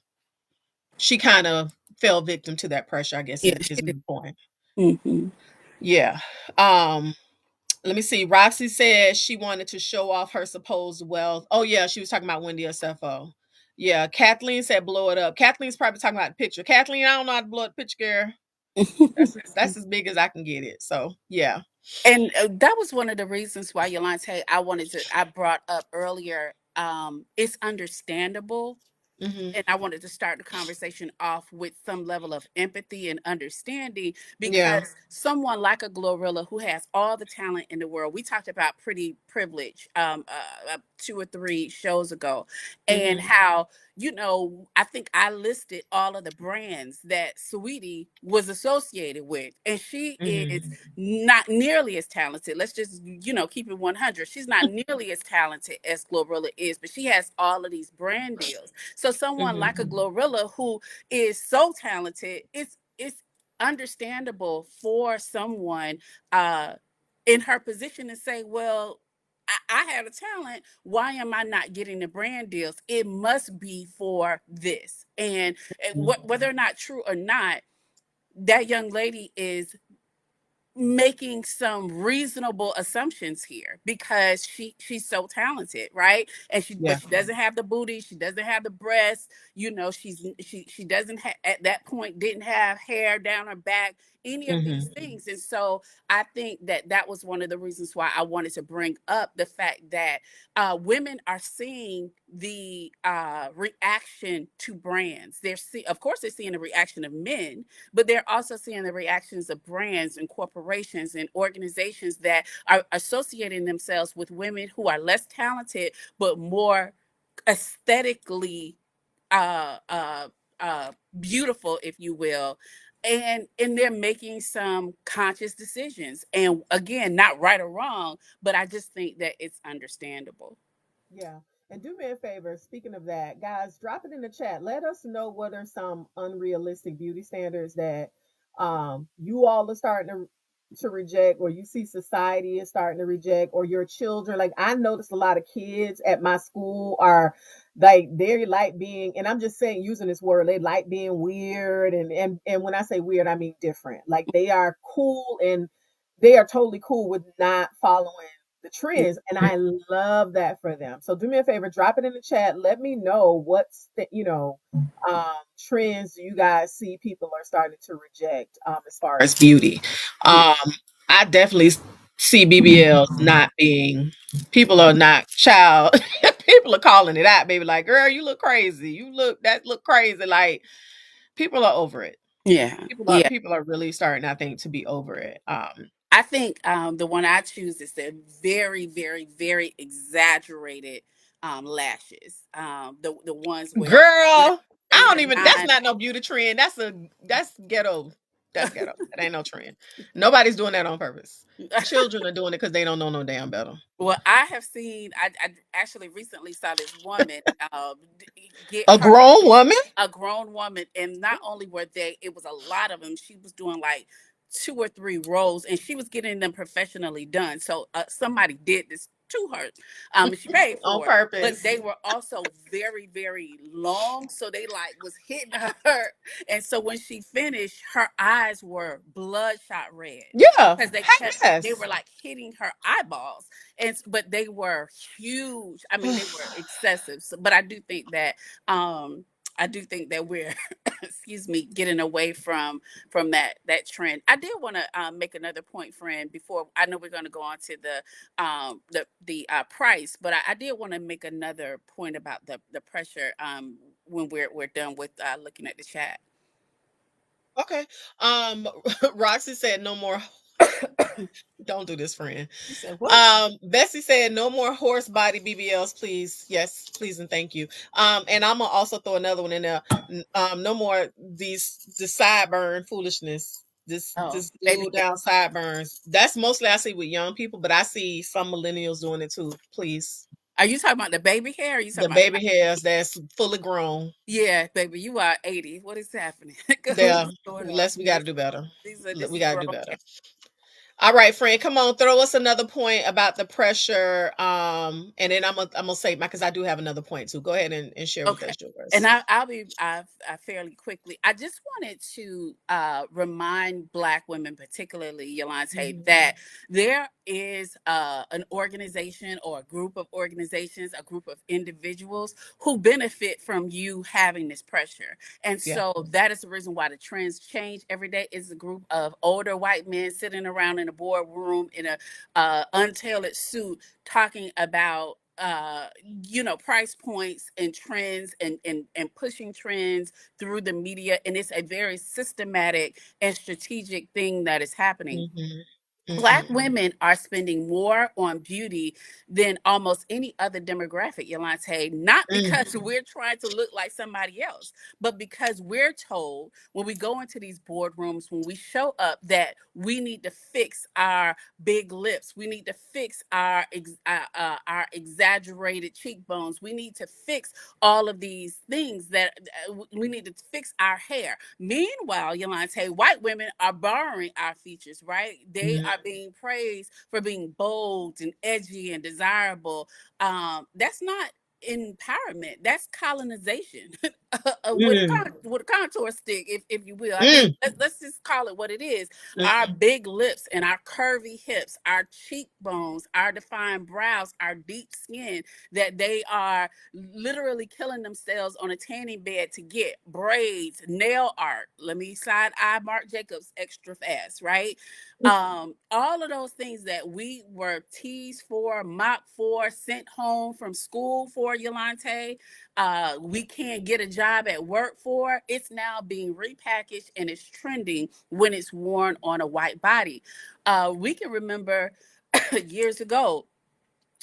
she kind of fell victim to that pressure, I guess Yeah, is she my did. point. Mhm. Yeah. Um, Let me see. Roxy said she wanted to show off her supposed wealth. Oh yeah, she was talking about Wendy Osefo. Yeah, Kathleen said blow it up. Kathleen's probably talking about the picture. Kathleen, I don't know how to blow up the picture, girl. That's as big as I can get it. So yeah. And that was one of the reasons why Yolande, I brought up earlier it's understandable. Hmm. And I wanted to start the conversation off with some level of empathy and understanding, Yeah. because someone like a Glorilla who has all the talent in the world, we talked about Pretty Privilege 2 or 3 shows ago, and Hmm. how, I think I listed all of the brands that Sweetie was associated with, and she is Hmm. not nearly as talented. Let's just, keep it 100. She's not nearly as talented as Glorilla is, but she has all of these brand deals. So someone like a Hmm. Glorilla who is so talented, it's understandable for someone uh in her position to say, well, I have a talent. Why am I not getting the brand deals? It must be for this. And whether or not true or not, that young lady is making some reasonable assumptions here, because she's so talented, right? And Yeah. she doesn't have the booty, she doesn't have the breasts, she doesn't at that point didn't have hair down her back, any of these Hmm. things. And so I think that that was one of the reasons why I wanted to bring up the fact that women are seeing the reaction to brands. Of course they're seeing the reaction of men, but they're also seeing the reactions of brands and corporations and organizations that are associating themselves with women who are less talented but more aesthetically uh, uh, beautiful, if you will. And they're making some conscious decisions, and again, not right or wrong, but I just think that it's understandable. Yeah. And do me a favor, speaking of that, guys, drop it in the chat. Let us know what are some unrealistic beauty standards that you all are starting to reject, or you see society is starting to reject, or your children. Like, I noticed a lot of kids at my school are like, they like being, and I'm just saying, using this word, they like being weird, and when I say weird, I mean different. Like, they are cool, and they are totally cool with not following the trends, and I love that for them. So do me a favor, drop it in the chat. Let me know what's trends you guys see people are starting to reject as far as beauty. Yeah. Um, I definitely see BBLs not being. People are not child. People are calling it out, baby. Like, girl, you look crazy. Look crazy. Like, people are over it. Yeah. People are Yeah. people are really starting, I think, to be over it. I think the one I choose is the very, very, very exaggerated lashes. The ones where eight, Girl, I eight don't or even. That's nine. not no beauty trend. That's ghetto. That's ghetto. That ain't no trend. Nobody's doing that on purpose. Children are doing it because they don't know no damn better. Well, I have seen. I actually recently saw this woman get A her, grown woman. a grown woman, and not only were they, it was a lot of them. She was doing like 2 or 3 rows, and she was getting them professionally done. So somebody did this to her. She paid On for it, but purpose. they were also very, very long. So they like was hitting her, and so when she finished, her eyes were bloodshot red Yeah. because they Yes. were like hitting her eyeballs, and but they were huge. I mean, they were excessive. So, but um I do think that we're excuse me, getting away from that trend. I did want to make another point, friend, before I know we're going to go on to the price, but I did want to make another point about the pressure when we're done with looking at the chat. Okay. Roxy said no more. Don't do this, friend. You said what? Bessie said no more horse body BBLs, please. Yes, please and thank you. And I'm gonna also throw another one in there. No more the sideburn foolishness. Oh, This baby glued hair. down sideburns. That's mostly I see with young people, but I see some millennials doing it too. Please, Are you talking about the baby hair? Or are you the talking about baby hairs that's fully grown. Yeah, baby, you are 80. What is happening? There, What's going on? less we got to do better. This We is got to grown do better. hair. All right, friend, come on, throw us another point about the pressure. And then I'm gonna say my because I do have another point too. Go ahead and share with Okay. us And yours. I'll be fairly quickly. I just wanted to remind Black women, particularly Yolante, Mhm. that there is an organization or a group of organizations, a group of individuals who benefit from you having this pressure. And Yeah. so that is the reason why the trends change every day. It's a group of older white men sitting around in a boardroom in a untailored suit talking about price points and trends, and pushing trends through the media, and it's a very systematic and strategic thing that is happening. Mhm. Black Mhm. women are spending more on beauty than almost any other demographic, Yolante, not Mm. because we're trying to look like somebody else, but because we're told when we go into these boardrooms, when we show up, that we need to fix our big lips, we need to fix our exaggerated cheekbones, we need to fix all of these things, that we need to fix our hair. Meanwhile, Yolante, white women are borrowing our features, right? They Mhm. are being praised for being bold and edgy and desirable. That's not empowerment. That's colonization with a Mm. with a contour stick, if you will. I mean, Mm. let's just call it what it is. Our Mm. big lips and our curvy hips, our cheekbones, our defined brows, our deep skin, that they are literally killing themselves on a tanning bed to get braids, nail art. Let me side eye Marc Jacobs extra fast, right? All of those things that we were teased for, mocked for, sent home from school for, Yolante, we can't get a job at work for. It's now being repackaged and it's trending when it's worn on a white body. We can remember years ago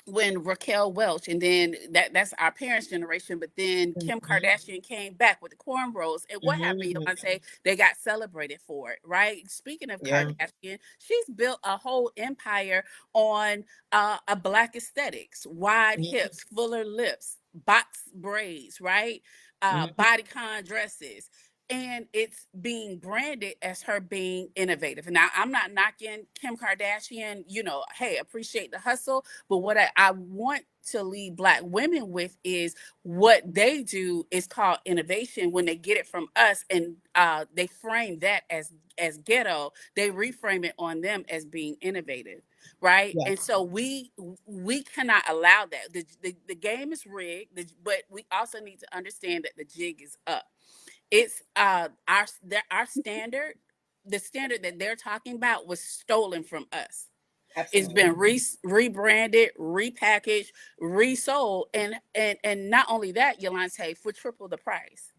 when Raquel Welch, and then that's our parents' generation, but then Kim Mhm. Kardashian came back with the cornrows. And what happened, Mhm. Yolante? They got celebrated for it, right? Speaking of Yeah. Kardashian, she's built a whole empire on a black aesthetics, wide Mhm. hips, fuller lips, box braids, right? Mhm. Bodycon dresses. And it's being branded as her being innovative. Now, I'm not knocking Kim Kardashian, hey, appreciate the hustle, but what I want to lead black women with is what they do is called innovation. When they get it from us, and they frame that as ghetto, they reframe it on them as being innovative, right? Yeah. And so we cannot allow that. The game is rigged, but we also need to understand that the jig is up. It's our standard. The standard that they're talking about was stolen from us. It's Absolutely. been rebranded, repackaged, resold, and not only that, Yolante, for triple the price.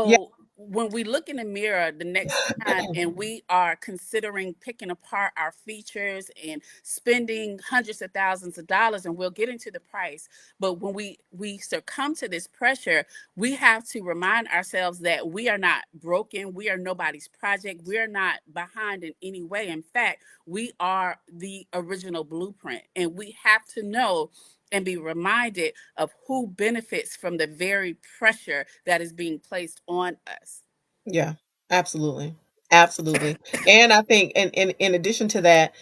Yeah. So when we look in the mirror the next time and we are considering picking apart our features and spending hundreds of thousands of dollars, and we'll get into the price, but when we succumb to this pressure, we have to remind ourselves that we are not broken, we are nobody's project, we are not behind in any way. In fact, we are the original blueprint, and we have to know and be reminded of who benefits from the very pressure that is being placed on us. Yeah. Absolutely. Absolutely. And I think, and in addition to that,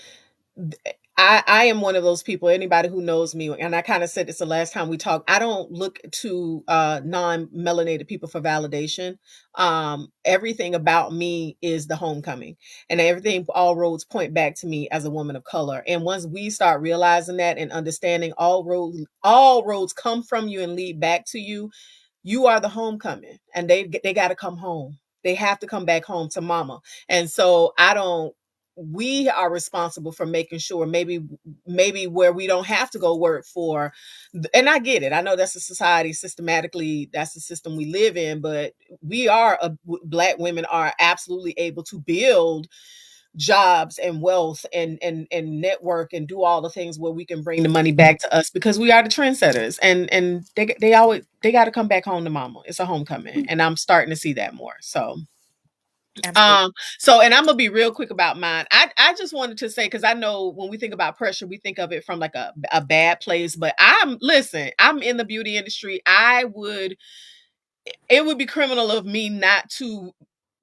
I am one of those people. Anybody who knows me, and I kind of said this the last time we talked. I don't look to non-melanated people for validation. Everything about me is the homecoming, and everything, all roads point back to me as a woman of color. And once we start realizing that and understanding all roads come from you and lead back to you, you are the homecoming, and they got to come home. They have to come back home to mama. And so I don't we are responsible for making sure, maybe where we don't have to go work for. And I get it, I know that's a society, systematically that's the system we live in, but black women are absolutely able to build jobs and wealth and network and do all the things where we can bring the money back to us, because we are the trendsetters, and they got to come back home to mama. It's a homecoming, and I'm starting to see that more. So Absolutely. and I'm gonna be real quick about mine. I just wanted to say, because I know when we think about pressure, we think of it from like a bad place, but I'm in the beauty industry. It would be criminal of me not to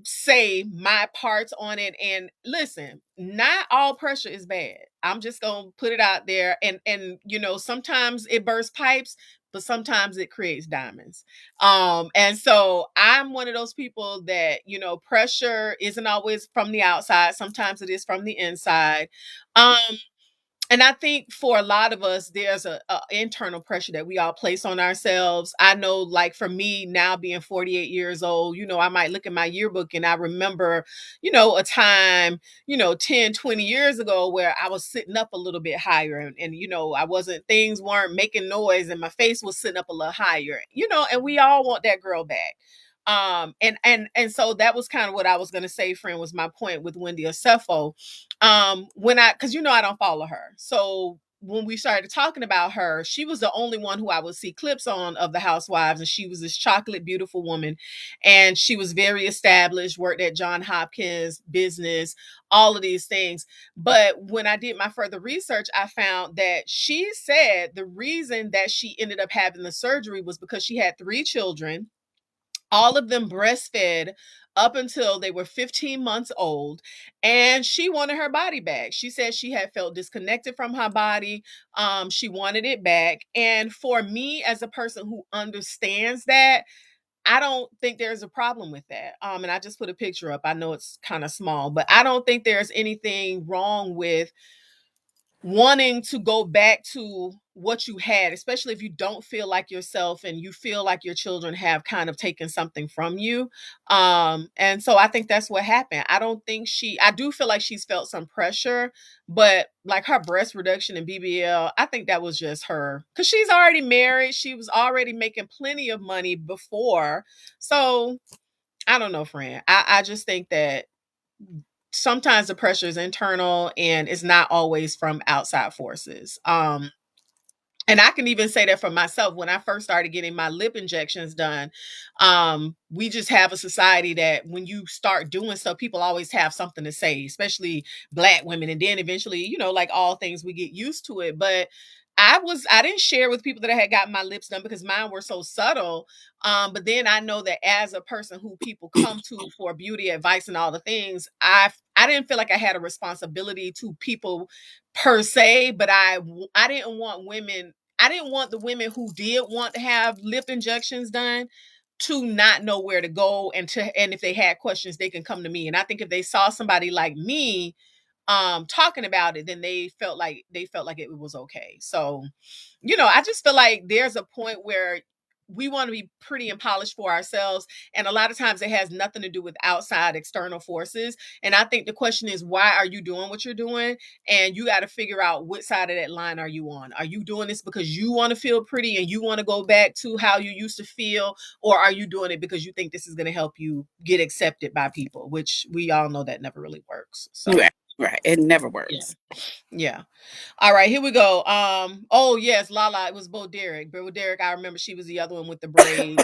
say my parts on it. And listen, not all pressure is bad. I'm just gonna put it out there. And sometimes it bursts pipes, but sometimes it creates diamonds. And so I'm one of those people that, pressure isn't always from the outside. Sometimes it is from the inside. um And I think for a lot of us, there's a internal pressure that we all place on ourselves. I know, like for me now being 48 years old, I might look at my yearbook and I remember, a time, 10, 20 years ago where I was sitting up a little bit higher and I wasn't, things weren't making noise and my face was sitting up a little higher, and we all want that girl back. And so that was kind of what I was going to say, friend, was my point with Wendy Osefo. When I, because I don't follow her, so when we started talking about her, she was the only one who I would see clips on of the housewives, and she was this chocolate beautiful woman, and she was very established, worked at John Hopkins business, all of these things. But when I did my further research, I found that she said the reason that she ended up having the surgery was because she had 3 children, all of them breastfed up until they were 15 months old, and she wanted her body back. She said she had felt disconnected from her body. She wanted it back. And for me, as a person who understands that, I don't think there's a problem with that. And I just put a picture up. I know it's kind of small, but I don't think there's anything wrong with wanting to go back to what you had, especially if you don't feel like yourself and you feel like your children have kind of taken something from you. And so I think that's what happened. I don't think I do feel like she's felt some pressure, but like her breast reduction and BBL, I think that was just her, because she's already married. She was already making plenty of money before. So I don't know, friend. I just think that sometimes the pressure is internal and it's not always from outside forces. And I can even say that for myself. When I first started getting my lip injections done, we just have a society that when you start doing stuff, people always have something to say, especially Black women. And then eventually, like all things, we get used to it. But I didn't share with people that I had gotten my lips done because mine were so subtle. But then I know that as a person who people come to for beauty advice and all the things, I didn't feel like I had a responsibility to people per se, but I didn't want women, I didn't want the women who did want to have lip injections done to not know where to go, and if they had questions they can come to me. And I think if they saw somebody like me talking about it, then they felt like it was okay. So I just feel like there's a point where we want to be pretty and polished for ourselves, and a lot of times it has nothing to do with outside external forces. And I think the question is, why are you doing what you're doing? And you got to figure out what side of that line are you on. Are you doing this because you want to feel pretty and you want to go back to how you used to feel, or are you doing it because you think this is going to help you get accepted by people, which we all know that never really works. So Right, right. It never yeah. works. Yeah. All right, here we go. Oh yes, Lala, it was Bo Derek. Bo Derek, I remember she was the other one with the braids.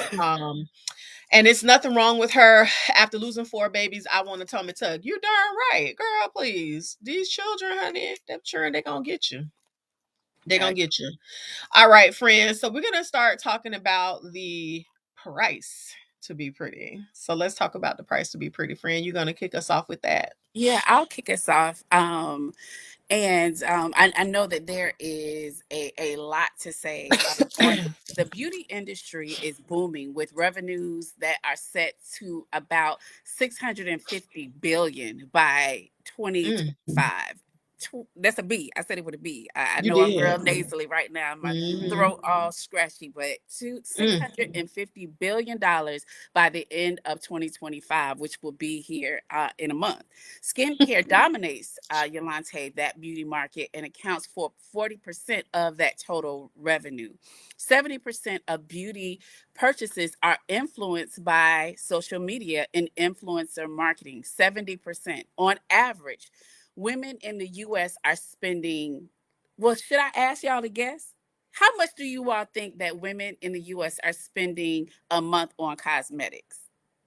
And it's nothing wrong with her. After losing 4 babies, I want a tummy tuck. You're darn right, girl. Please. These children, honey, they're sure they're gonna get you. They're gonna Right. get you. All right, friends. So we're gonna start talking about the price to be pretty. So let's talk about the price to be pretty, friend. You're gonna kick us off with that. Yeah, I'll kick us off. And I know that there is a lot to say on the beauty industry is booming with revenues that are set to about 650 billion by Mm, 2025. That's a B. I said it with a B. I you know I'm did. real nasally right now. My Mm-hmm. throat all scratchy, but to Mm. $650 billion by the end of 2025, which will be here in a month. Skincare dominates, Yolante, that beauty market and accounts for 40% of that total revenue. 70% of beauty purchases are influenced by social media and influencer marketing. 70%. On average, women in the US are spending, well, should I ask y'all to guess? How much do you all think that women in the US are spending a month on cosmetics?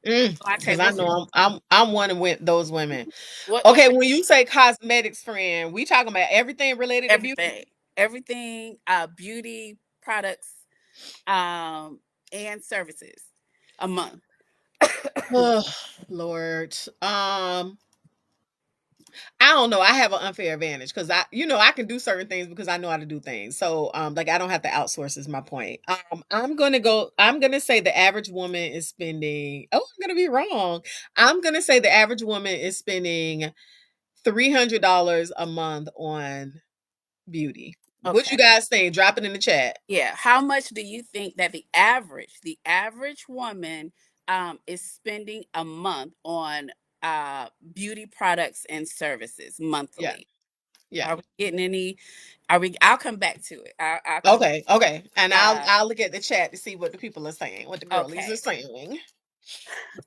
Yolante, Because I what's your, know I'm one of those women. what's Okay, your when you say cosmetics, friend, we talking about everything related to beauty. everything, beauty products, um and services a month. Oh, Lord. I don't know. I have an unfair advantage because I can do certain things because I know how to do things. So, like I don't have to outsource is my point. I'm gonna say the average woman is spending, oh, I'm gonna be wrong. I'm gonna say the average woman is spending $300 a month on beauty. What Okay. you guys think? Drop it in the chat. Yeah. How much do you think that the average woman is spending a month on beauty products and services Yeah, monthly? yeah. Are we getting any? Are we? I'll come back to it. I'll come back. Okay, okay. And I'll Uh, I'll look at the chat to see what the people are saying, what the girlies are okay. saying.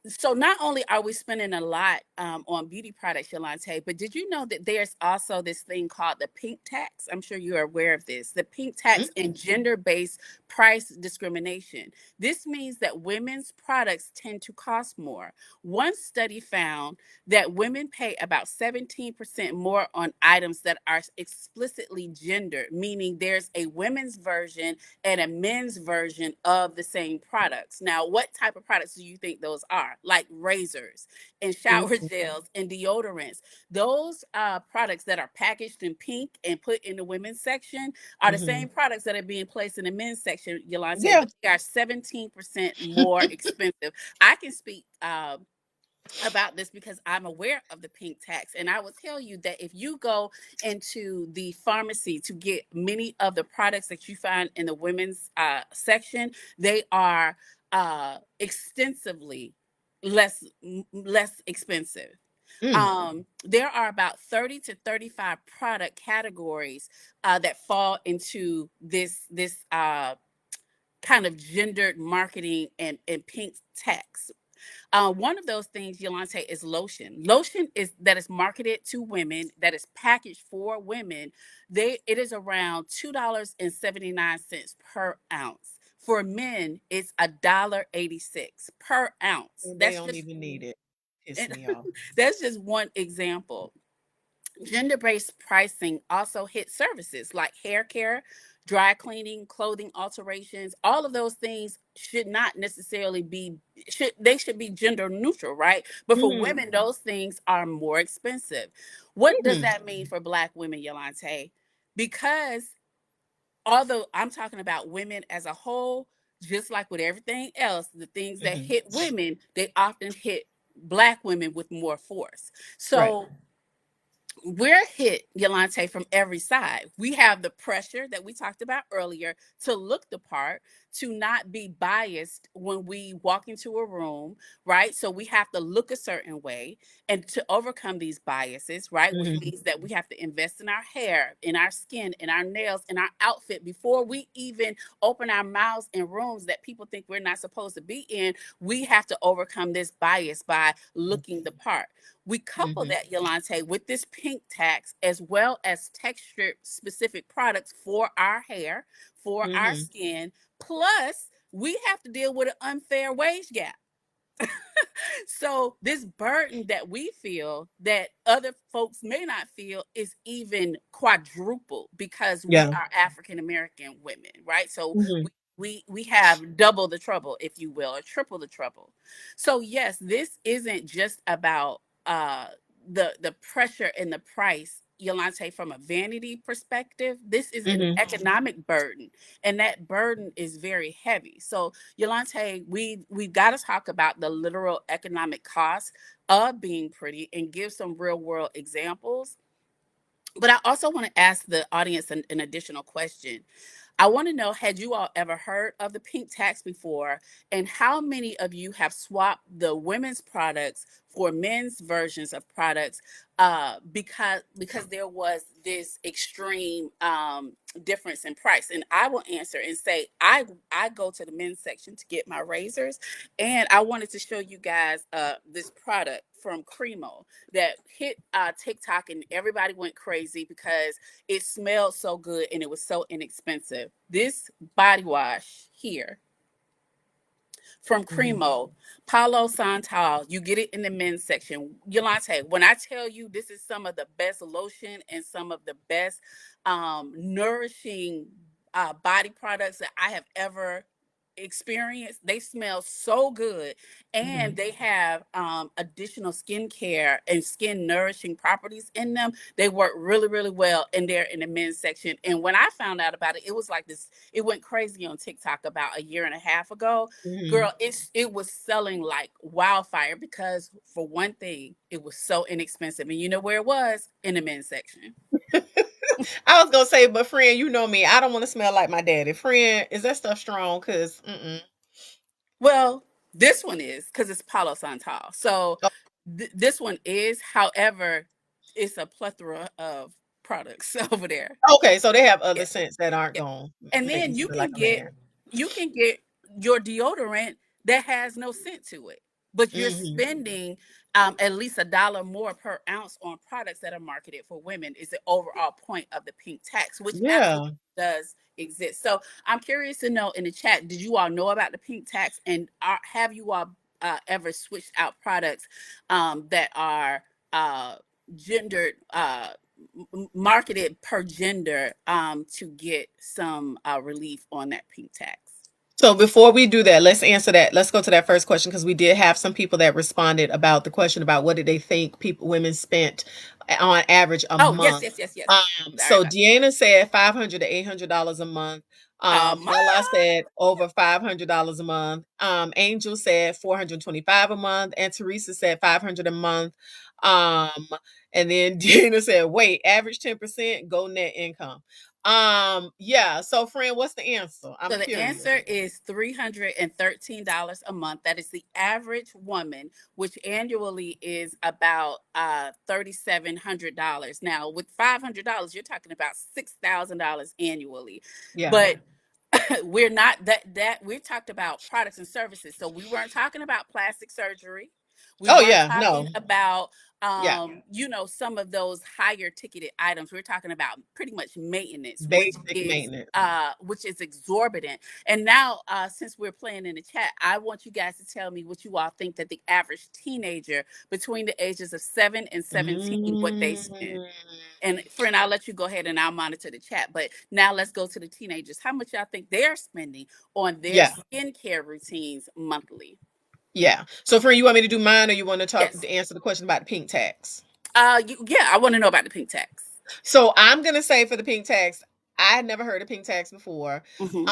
So not only are we spending a lot on beauty products, Yolante, but did you know that there's also this thing called the pink tax? I'm sure you're aware of this. The pink tax and gender-based price discrimination. This means that women's products tend to cost more. One study found that women pay about 17% more on items that are explicitly gendered, meaning there's a women's version and a men's version of the same products. Now, what type of products do you think those are? Like razors and shower Mm-hmm. gels and deodorants. Those products that are packaged in pink and put in the women's section are the Hmm. same products that are being placed in the men's section, Yolante, Yeah. but they are 17% more expensive. I can speak about this because I'm aware of the pink tax. And I will tell you that if you go into the pharmacy to get many of the products that you find in the women's section, they are extensively less expensive. Mm. There are about 30 to 35 product categories that fall into this kind of gendered marketing and pink tax. One of those things, Yolante, is lotion. Lotion is that is marketed to women, that is packaged for women. It is around $2.79 per ounce. For men, it's $1.86 per ounce. And they don't even need it. Piss me off. That's just one example. Gender-based pricing also hits services like hair care, dry cleaning, clothing alterations. All of those things should not necessarily be should be gender neutral, right? But for Hmm. women, those things are more expensive. What does Hmm. that mean for Black women, Yolante? Because although I'm talking about women as a whole, just like with everything else, the things that Hmm. hit women, they often hit Black women with more force. Right. So we're hit, Yolante, from every side. We have the pressure that we talked about earlier to look the part, to not be biased when we walk into a room, right? So we have to look a certain way, and to overcome these biases, right? Which Hmm. means that we have to invest in our hair, in our skin, in our nails, in our outfit before we even open our mouths in rooms that people think we're not supposed to be in. We have to overcome this bias by looking the part. We couple Hmm. that, Yolante, with this pink tax as well as texture specific products for our hair, for our Hmm. skin. Plus, we have to deal with an unfair wage gap. So this burden that we feel that other folks may not feel is even quadruple because we Yeah. are African American women, right? So Hmm. we have double the trouble, if you will, or triple the trouble. So yes, this isn't just about the pressure and the price, Yolante, from a vanity perspective. This is an Hmm. economic burden, and that burden is very heavy. So Yolante, we've got to talk about the literal economic cost of being pretty and give some real world examples. But I also want to ask the audience an additional question. I want to know, had you all ever heard of the pink tax before? And how many of you have swapped the women's products for men's versions of products because there was this extreme difference in price? And I will answer and say I go to the men's section to get my razors, and I wanted to show you guys this product from Cremo that hit TikTok, and everybody went crazy because it smelled so good and it was so inexpensive. This body wash here from Hmm. Cremo, Palo Santal, you get it in the men's section. Yolante, when I tell you this is some of the best lotion and some of the best nourishing body products that I have ever experienced, they smell so good, Hmm. and they have additional skincare and skin nourishing properties in them. They work really, really well, and they're in the men's section. And when I found out about it, it was like this. It went crazy on TikTok about a year and a half ago. Hmm. Girl, it was selling like wildfire because, for one thing, it was so inexpensive, and you know where it was, in the men's section. I was gonna say, but friend, you know me. I don't want to smell like my daddy. Friend, is that stuff strong? Cause Well, this one is because it's Palo Santal. So this one is, however, it's a plethora of products over there. okay, so they have other Yeah. scents that aren't Yeah. gonna And make you then smell like a man. you can get your deodorant that has no scent to it, but you're Hmm. spending at least $1 more per ounce on products that are marketed for women. Is the overall point of the pink tax, which absolutely Yeah. does exist. So I'm curious to know in the chat, did you all know about the pink tax, and have you all ever switched out products that are gendered marketed per gender to get some relief on that pink tax? So before we do that, let's answer that. Let's go to that first question because we did have some people that responded about the question about what did they think people women spent on average a Oh, yes, month. yes, yes, yes. Sorry So about Deanna said $500 to $800 a month. that. Lala said over $500 a month. Angel said 425 a month, and Teresa said 500 a month. Um, and then Deanna said, "Wait, average 10%, go net income." Yeah. So, friend, what's the answer? I'm So the curious. answer is $313 a month. That is the average woman, which annually is about $3,700. Now, with $500, you're talking about $6,000 annually. Yeah. But we're not that we talked about products and services, so we weren't talking about plastic surgery, we Oh weren't yeah, talking no. about Yeah. some of those higher ticketed items. We're talking about pretty much maintenance, Basic maintenance. which is exorbitant. And now since we're playing in the chat, I want you guys to tell me what you all think that the average teenager between the ages of 7 and 17 what they spend. Mm. And friend, I'll let you go ahead and I'll monitor the chat. But now let's go to the teenagers. How much y'all think they're spending on their Yeah. skincare routines monthly? Yeah. So friend, you want me to do mine or you want to talk Yes. to answer the question about the pink tax? Yeah, I want to know about the pink tax. So I'm gonna say for the pink tax, I had never heard of pink tax before. Hmm.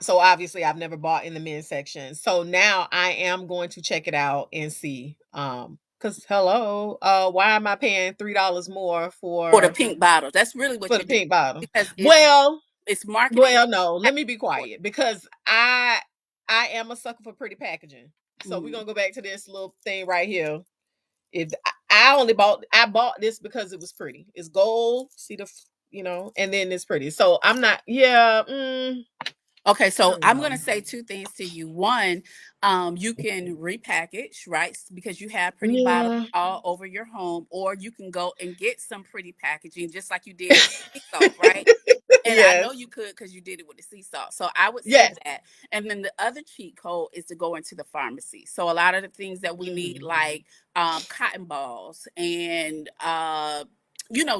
So obviously I've never bought in the men's section. So now I am going to check it out and see. Because hello, why am I paying $3 more Or the pink bottle. That's really what for the you're doing pink bottle? because Well, it's marketed. Well, no, let me be quiet because I am a sucker for pretty packaging. So we're Mm-hmm. gonna go back to this little thing right here. If I bought this because it was pretty. It's gold, see and then it's pretty. So I'm not, yeah, Okay, I so don't I'm know. going to say two things to you. One, you can repackage, right? Because you have pretty bottles Yeah. all over your home, or you can go and get some pretty packaging, just like you did with sea salt, right? And I Yes. know you could because you did it with the sea salt. So I would say Yes. that. And then the other cheat code is to go into the pharmacy. So a lot of the things that we need, Mhm. like cotton balls and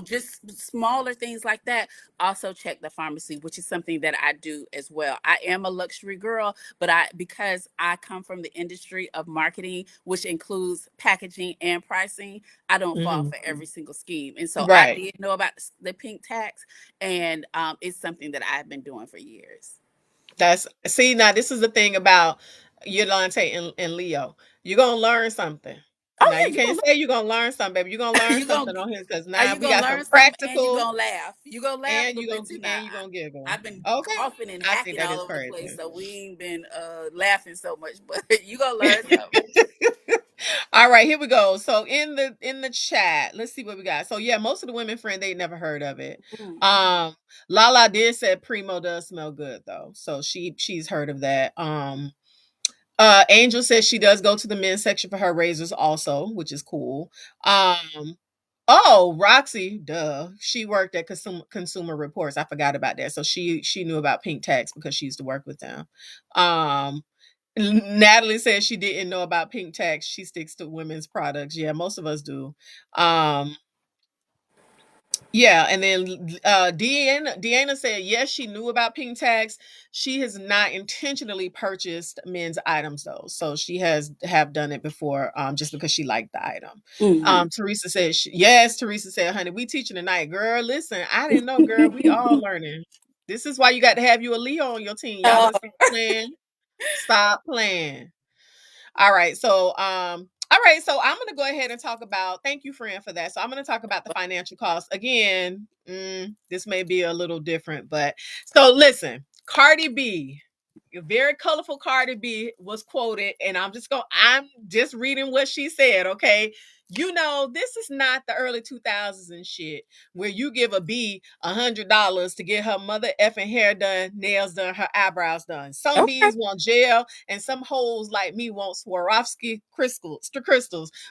just smaller things like that, also check the pharmacy, which is something that I do as well. I am a luxury girl, but because I come from the industry of marketing, which includes packaging and pricing, I don't fall Mhm. for every single scheme. And so I Right. did know about the pink tax, and it's something that I've been doing for years. That's see now this is the thing about Yolante and Leo. You're gonna learn something. Oh Now yeah, you can't say you're gonna learn something, baby. You're gonna learn you gonna something on here because are now you we gonna got some learn something and you practical gonna laugh? You gonna laugh a and little bit too now. you gonna giggle. I've been Okay. coughing and I think hacking that all is over the place, crazy. so we ain't been laughing so much, but you gonna learn something. All right, here we go. So in the chat, let's see what we got. So yeah, most of the women friend they never heard of it. Mm. Um Lala did say Primo does smell good though. So she's heard of that. Angel says she does go to the men's section for her razors also, which is cool. Um, oh, Roxy, duh. She worked at Consumer Reports. I forgot about that. So she knew about pink tax because she used to work with them. Um, Natalie says she didn't know about pink tax. She sticks to women's products. Yeah, most of us do. Um, yeah, and then Deanna said yes, she knew about pink tax. She has not intentionally purchased men's items though, so she has have done it before, just because she liked the item. Hmm. Teresa said yes. Teresa said, "Honey, we teaching tonight, girl. Listen, I didn't know, girl. We all learning. This is why you got to have you a Leo on your team. Y'all Oh, better stop playing. Stop playing." All right. So All right, so I'm going to go ahead and talk about. Thank you, friend, for that. So I'm going to talk about the financial cost again. This may be a little different, but so listen, Cardi B, a very colorful Cardi B was quoted, and I'm just reading what she said. Okay, this is not the early 2000s and shit where you give a B $100 to get her mother effing hair done, nails done, her eyebrows done. Some Okay. bees want gel, and some hoes like me want Swarovski crystals.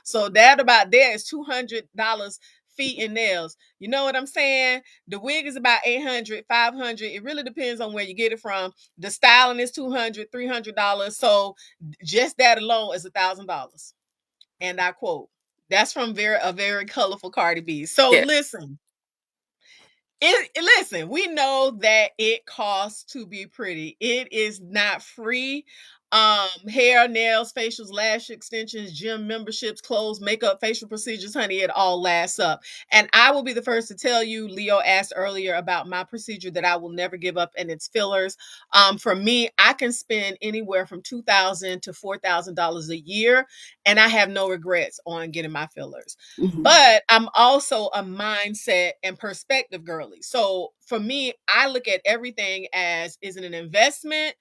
So that about there is $200 feet and nails. You know what I'm saying? The wig is about 800, 500. It really depends on where you get it from. The styling is 200, $300. So just that alone is $1,000. And I quote, that's from a very colorful Cardi B. So Yeah. listen, we know that it costs to be pretty. It is not free. Hair, nails, facials, lash extensions, gym memberships, clothes, makeup, facial procedures, honey, it all lasts up. And I will be the first to tell you, Leo asked earlier about my procedure that I will never give up, and it's fillers. For me, I can spend anywhere from $2,000 to $4,000 a year, and I have no regrets on getting my fillers. Hmm. But I'm also a mindset and perspective girly. So for me, I look at everything as, is it an investment,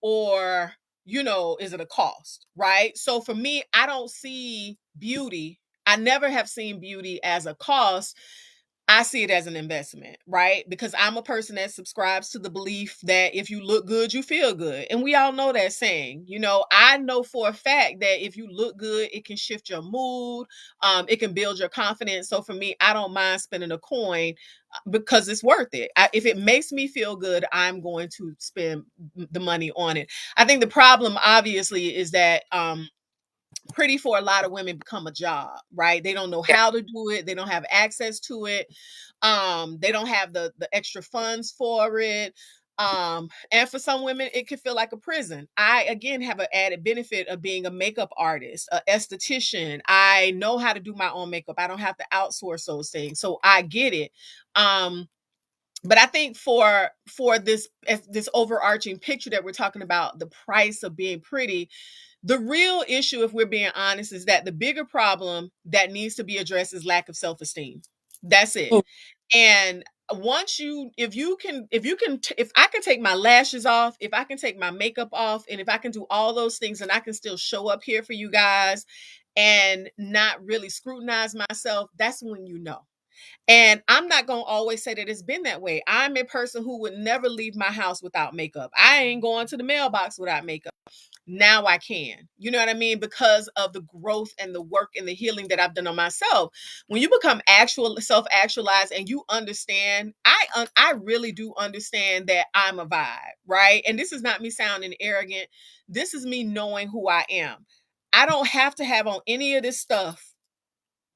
or is it a cost, right? So for me, I don't see beauty, I never have seen beauty as a cost. I see it as an investment, right? Because I'm a person that subscribes to the belief that if you look good, you feel good. And we all know that saying. I know for a fact that if you look good, it can shift your mood. It can build your confidence. So for me, I don't mind spending a coin because it's worth it. If it makes me feel good, I'm going to spend the money on it. I think the problem, obviously, is that pretty for a lot of women become a job, right? They don't know Yeah. how to do it, they don't have access to it, they don't have the extra funds for it. And for some women it can feel like a prison. I again have an added benefit of being a makeup artist, a esthetician. I know how to do my own makeup, I don't have to outsource those things, so I get it. But I think for this overarching picture that we're talking about, the price of being pretty, the real issue, if we're being honest, is that the bigger problem that needs to be addressed is lack of self-esteem. That's it. Mm. And if I can take my lashes off, if I can take my makeup off, and if I can do all those things and I can still show up here for you guys and not really scrutinize myself, that's when you know. And I'm not going to always say that it's been that way. I'm a person who would never leave my house without makeup. I ain't going to the mailbox without makeup. Now I can. You know what I mean? Because of the growth and the work and the healing that I've done on myself. When you become actual self-actualized and you understand, I really do understand that I'm a vibe, right? And this is not me sounding arrogant. This is me knowing who I am. I don't have to have on any of this stuff.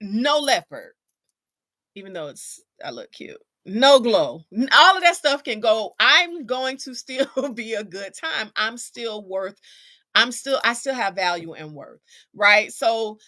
No leopard, even though I look cute. No glow. All of that stuff can go. I'm going to still be a good time. I still have value and worth, right? So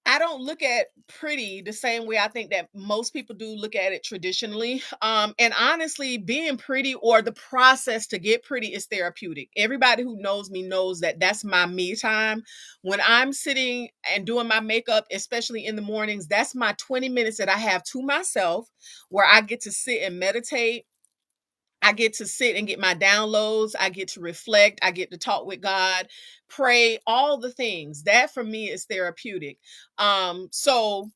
I don't look at pretty the same way I think that most people do look at it traditionally. And honestly, being pretty or the process to get pretty is therapeutic. Everybody who knows me knows that that's my me time. When I'm sitting and doing my makeup, especially in the mornings, that's my 20 minutes that I have to myself where I get to sit and meditate. I get to sit and get my downloads. I get to reflect. I get to talk with God, pray, all the things. That for me is therapeutic. So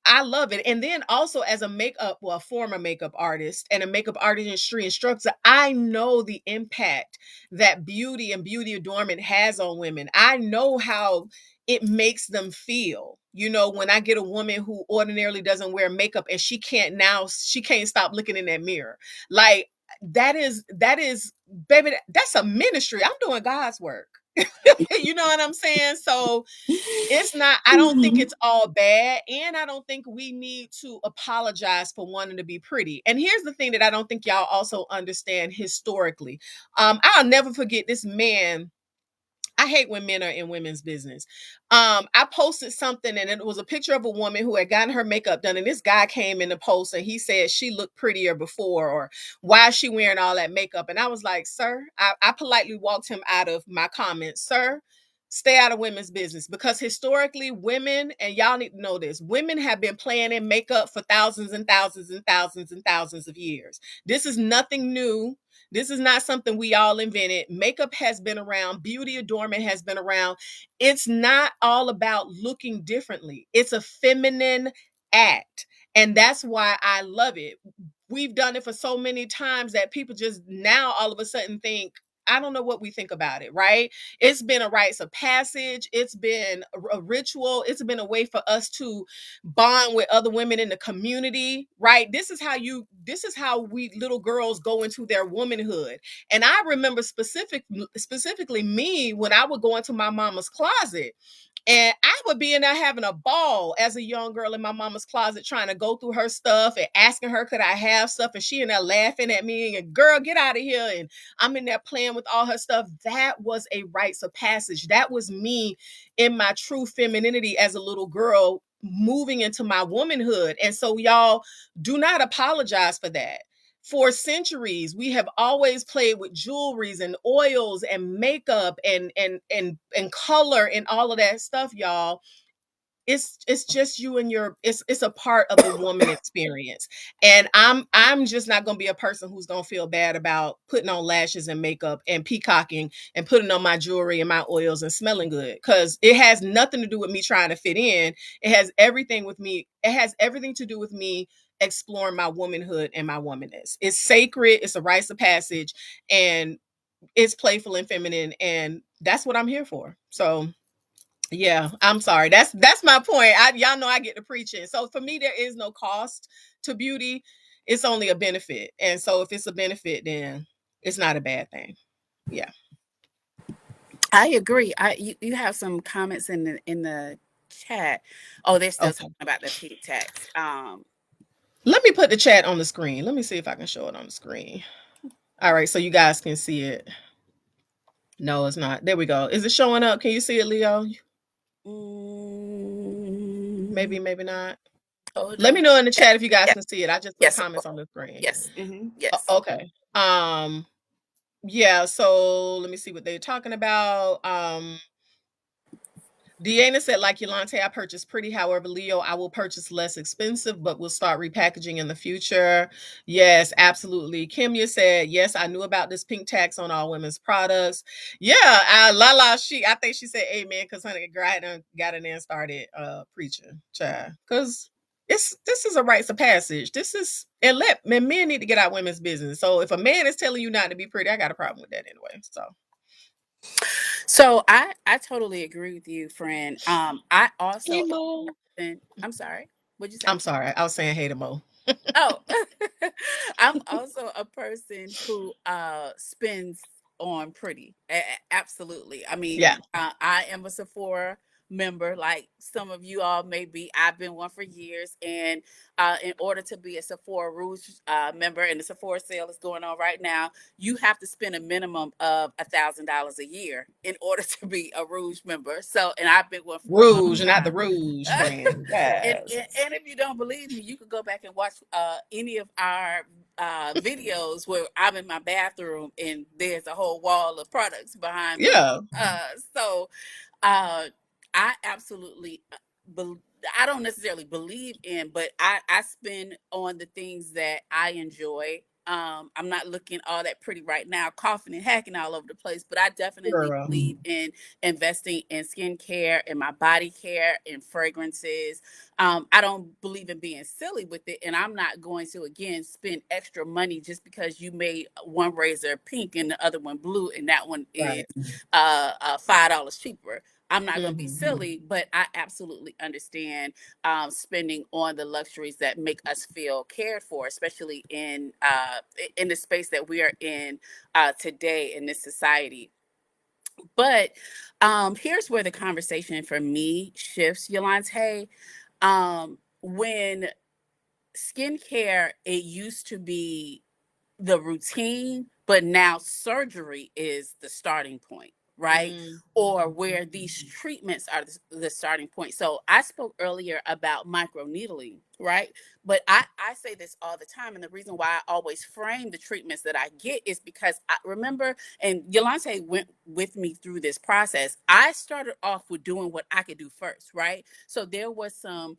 I love it. And then also as a former makeup artist and a makeup artistry instructor, I know the impact that beauty and beauty adornment has on women. I know how it makes them feel. When I get a woman who ordinarily doesn't wear makeup and she can't stop looking in that mirror. Like that is baby, that's a ministry. I'm doing God's work. You know what I'm saying? So it's not, I don't think it's all bad, and I don't think we need to apologize for wanting to be pretty. And here's the thing that I don't think y'all also understand historically. I'll never forget this man. I hate when men are in women's business. I posted something and it was a picture of a woman who had gotten her makeup done, and this guy came in the post and he said she looked prettier before, or why is she wearing all that makeup? And I was like, sir, I politely walked him out of my comments. Sir, stay out of women's business, because historically women, and y'all need to know this, women have been playing in makeup for thousands and thousands and thousands and thousands of years. This is nothing new. This is not something we all invented. Makeup has been around, beauty adornment has been around. It's not all about looking differently, it's a feminine act. And that's why I love it. We've done it for so many times that people just now all of a sudden think, I don't know what we think about it, right? It's been a rites of passage. It's been a ritual. It's been a way for us to bond with other women in the community, right? This is how we little girls go into their womanhood. And I remember specifically me when I would go into my mama's closet. And I would be in there having a ball as a young girl in my mama's closet, trying to go through her stuff and asking her, could I have stuff? And she in there laughing at me and, girl, get out of here. And I'm in there playing with all her stuff. That was a rites of passage. That was me in my true femininity as a little girl, moving into my womanhood. And so, y'all, do not apologize for that. For centuries, we have always played with jewelries and oils and makeup and color and all of that stuff, y'all. It's just you and your, it's a part of the woman experience. And I'm just not going to be a person who's going to feel bad about putting on lashes and makeup and peacocking and putting on my jewelry and my oils and smelling good, cuz it has nothing to do with me trying to fit in. It has everything to do with me exploring my womanhood and my womanness. It's sacred, it's a rites of passage, and it's playful and feminine, and that's what I'm here for. So yeah, I'm sorry. That's my point. Y'all know I get to preaching. So for me, there is no cost to beauty. It's only a benefit. And so if it's a benefit, then it's not a bad thing. Yeah. I agree. You have some comments in the chat. Oh, they're still talking Okay. about the pink tax. Let me put the chat on the screen. Let me see if I can show it on the screen. All right, so you guys can see it. No, it's not. There we go. Is it showing up? Can you see it, Leo? mm, Maybe, maybe not. Hold Let me on. know in the Yes, chat if you guys yes, can see it. I just put yes, of course. comments on the screen. Yes, yes. Okay. Yeah, so let me see what they're talking about. Deanna said, like Yolante, I purchased pretty. However, Leo, I will purchase less expensive, but we'll start repackaging in the future. Yes, absolutely. Kimya said, yes, I knew about this pink tax on all women's products. Yeah, Lala, I think she said amen, because honey, girl, I done got in there and started preaching, child. Because this is a rites of passage. This is, and men need to get out women's business. So if a man is telling you not to be pretty, I got a problem with that anyway. So So I totally agree with you, friend. I hey also Mo. I'm sorry. What'd you say? I'm sorry. I was saying hey to Mo. Oh, I'm also a person who spends on pretty. Absolutely. I Yeah. mean, I am a Sephora member, like some of you all may be. I've been one for years, and in order to be a Sephora Rouge member, and the Sephora sale is going on right now, you have to spend a minimum of $1,000 a year in order to be a Rouge member. So, and I've been one for a long Rouge, not the time. Rouge brand. and, Yes. and and if you don't believe me, you could go back and watch any of our videos where I'm in my bathroom and there's a whole wall of products behind me. Yeah. So uh, I absolutely, I don't necessarily believe in, but I spend on the things that I enjoy. I'm not looking all that pretty right now, coughing and hacking all over the place, but I definitely Girl. believe in investing in skincare and my body care and fragrances. I don't believe in being silly with it, and I'm not going to again spend extra money just because you made one razor pink and the other one blue, and that one is Right. $5 cheaper. I'm not going to be Mm-hmm. silly, but I absolutely understand spending on the luxuries that make us feel cared for, especially in the space that we are in today in this society. But here's where the conversation for me shifts, Yolante. When skincare, it used to be the routine, but now surgery is the starting point. right? Mm, Or where these treatments are the starting point. So I spoke earlier about microneedling, right? But I say this all the time. And the reason why I always frame the treatments that I get is because I remember, and Yolante went with me through this process. I started off with doing what I could do first, right? So there was some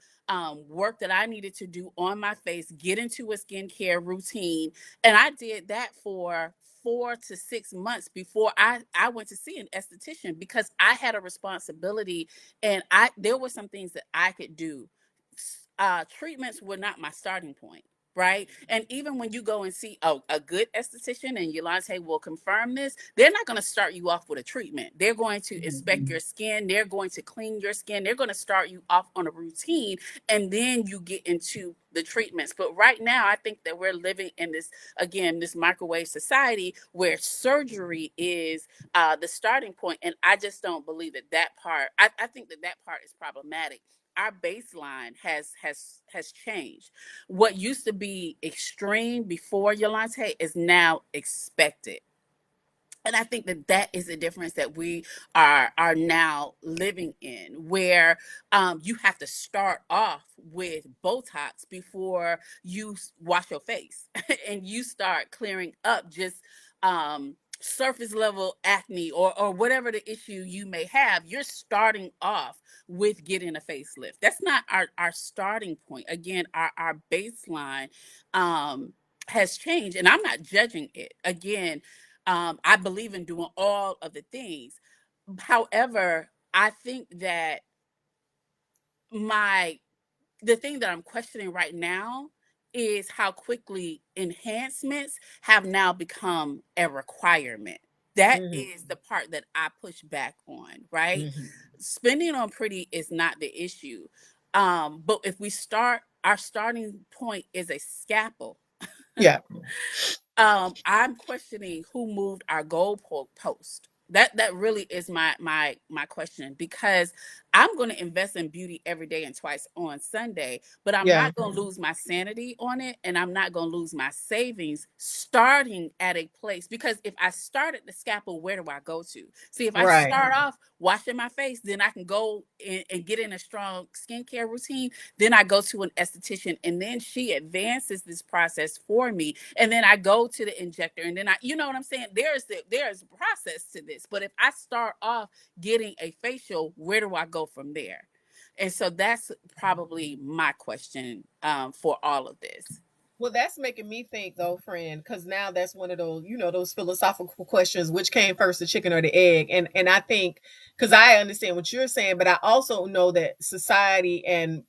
work that I needed to do on my face, get into a skincare routine. And I did that for 4 to 6 months before I went to see an esthetician because I had a responsibility and I there were some things that I could do. Treatments were not my starting point. Right. And even when you go and see a good esthetician, and Yolante will confirm this, they're not going to start you off with a treatment. They're going to inspect your skin. They're going to clean your skin. They're going to start you off on a routine, and then you get into the treatments. But right now, I think that we're living in this, again, this microwave society where surgery is the starting point. And I just don't believe that I think that that part is problematic. Our baseline has changed. What used to be extreme before Yolante is now expected. And I think that that is the difference that we are now living in, where you have to start off with Botox before you wash your face, and you start clearing up just surface level acne, or whatever the issue you may have. You're starting off with getting a facelift. That's not our starting point. Again, our baseline has changed, and I'm not judging it. Again, I believe in doing all of the things. However, I think that my the thing that I'm questioning right now is how quickly enhancements have now become a requirement. That mhm, is the part that I push back on, right? mhm. Spending on pretty is not the issue. But if we start, our starting point is a scalpel. Yeah. I'm questioning who moved our post. That really is my question, because I'm going to invest in beauty every day and twice on Sunday, but I'm Yeah. not going to lose my sanity on it, and I'm not going to lose my savings starting at a place, because if I start at the scalpel, where do I go to? See, if I Right. start off washing my face, then I can go and get in a strong skincare routine. Then I go to an esthetician, and then she advances this process for me. And then I go to the injector, and then you know what I'm saying? There's a process to this. But if I start off getting a facial, where do I go from there? And so that's probably my question for all of this. Well, that's making me think though, friend, because now that's one of those, those philosophical questions: which came first, the chicken or the egg? And I think, because I understand what you're saying, but I also know that society, and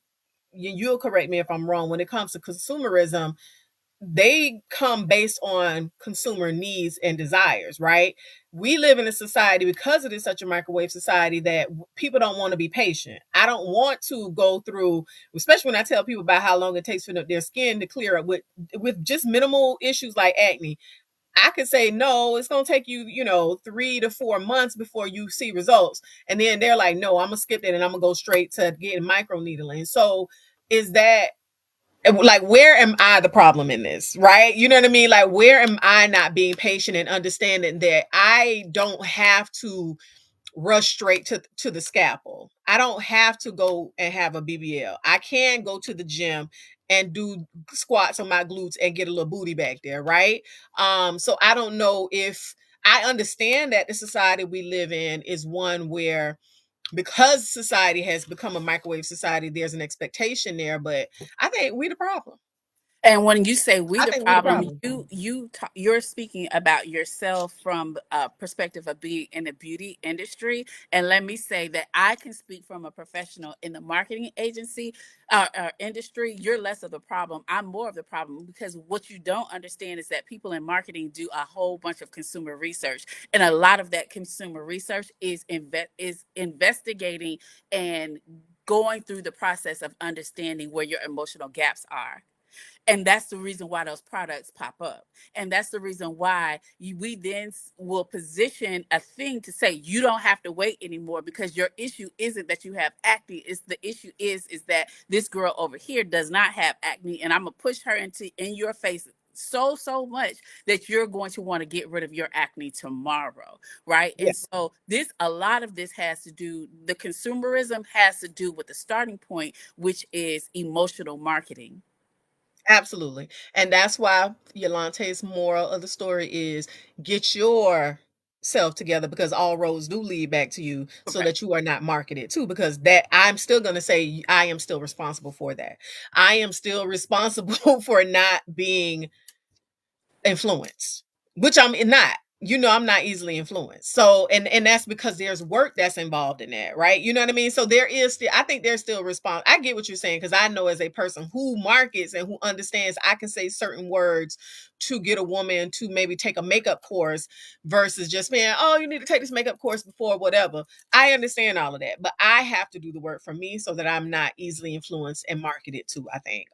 you'll correct me if I'm wrong, when it comes to consumerism, they come based on consumer needs and desires, right? We live in a society, because it is such a microwave society, that people don't want to be patient. I don't want to go through, especially when I tell people about how long it takes for their skin to clear up with just minimal issues like acne. I could say, no, it's going to take you, 3 to 4 months before you see results. And then they're like, no, I'm going to skip that and I'm going to go straight to getting microneedling. So is that, like, where am I the problem in this, right? You know what I mean? Like, where am I not being patient and understanding that I don't have to rush straight to the scalpel? I don't have to go and have a BBL. I can go to the gym and do squats on my glutes and get a little booty back there, right? So I don't know if I understand that the society we live in is one where, because society has become a microwave society, there's an expectation there, but I think we the problem. And when you say we I the think we the problem, problem. you're speaking about yourself from a perspective of being in the beauty industry. And let me say that I can speak from a professional in the marketing agency industry. You're less of the problem. I'm more of the problem, because what you don't understand is that people in marketing do a whole bunch of consumer research, and a lot of that consumer research is investigating and going through the process of understanding where your emotional gaps are. And that's the reason why those products pop up. And that's the reason why we then will position a thing to say you don't have to wait anymore, because your issue isn't that you have acne. It's the issue is that this girl over here does not have acne, and I'm gonna push her into in your face so much that you're going to want to get rid of your acne tomorrow, right? Yeah. And so this, a lot of this has to do, the consumerism has to do with the starting point, which is emotional marketing. Absolutely. And that's why Yolante's moral of the story is get your self together, because all roads do lead back to you, so Correct. that you are not marketed too, because that, I'm still going to say, I am still responsible for that. I am still responsible for not being influenced, which I'm not. I'm not easily influenced. So, and that's because there's work that's involved in that, right? You know what I mean? So there is still, I think there's still response. I get what you're saying, because I know as a person who markets and who understands, I can say certain words to get a woman to maybe take a makeup course versus just being, oh, you need to take this makeup course before whatever. I understand all of that, but I have to do the work for me so that I'm not easily influenced and marketed to, I think.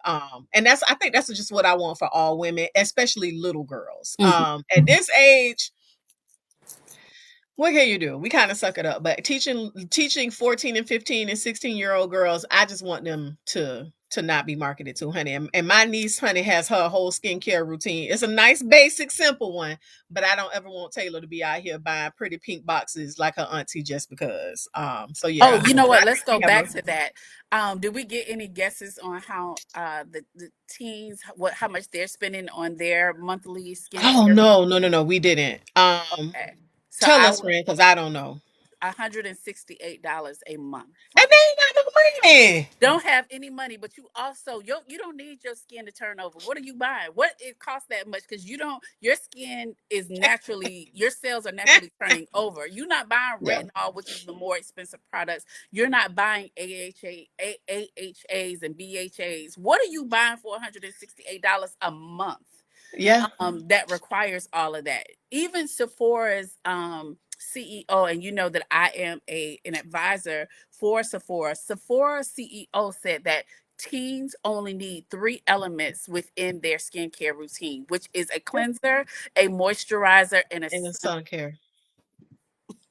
And I think that's just what I want for all women, especially little girls. Mhm. At this age, what can you do? We kind of suck it up, but teaching 14 and 15 and 16-year-old girls, I just want them to not be marketed to, honey. And my niece, honey, has her whole skincare routine. It's a nice, basic, simple one, but I don't ever want Taylor to be out here buying pretty pink boxes like her auntie just because. So Oh, yeah, you know but what? I Let's think go we have back to that. Did we get any guesses on how the teens, what, how much they're spending on their monthly Oh skincare? no, no, no, no, we didn't. Okay. So Tell I us, would friend, because I don't know. $168 a month. And they ain't got no money. Don't have any money, but you also, you don't need your skin to turn over. What are you buying? What it costs that much? Because you don't, your skin is naturally, your cells are naturally turning over. You're not buying Yeah, retinol, which is the more expensive products. You're not buying AHAs and BHAs. What are you buying for $168 a month? yeah, That requires all of that. Even Sephora's CEO, and you know that I am an advisor for Sephora. Sephora CEO said that teens only need three elements within their skincare routine, which is a yeah. cleanser, a moisturizer, and a And the sun. sun care.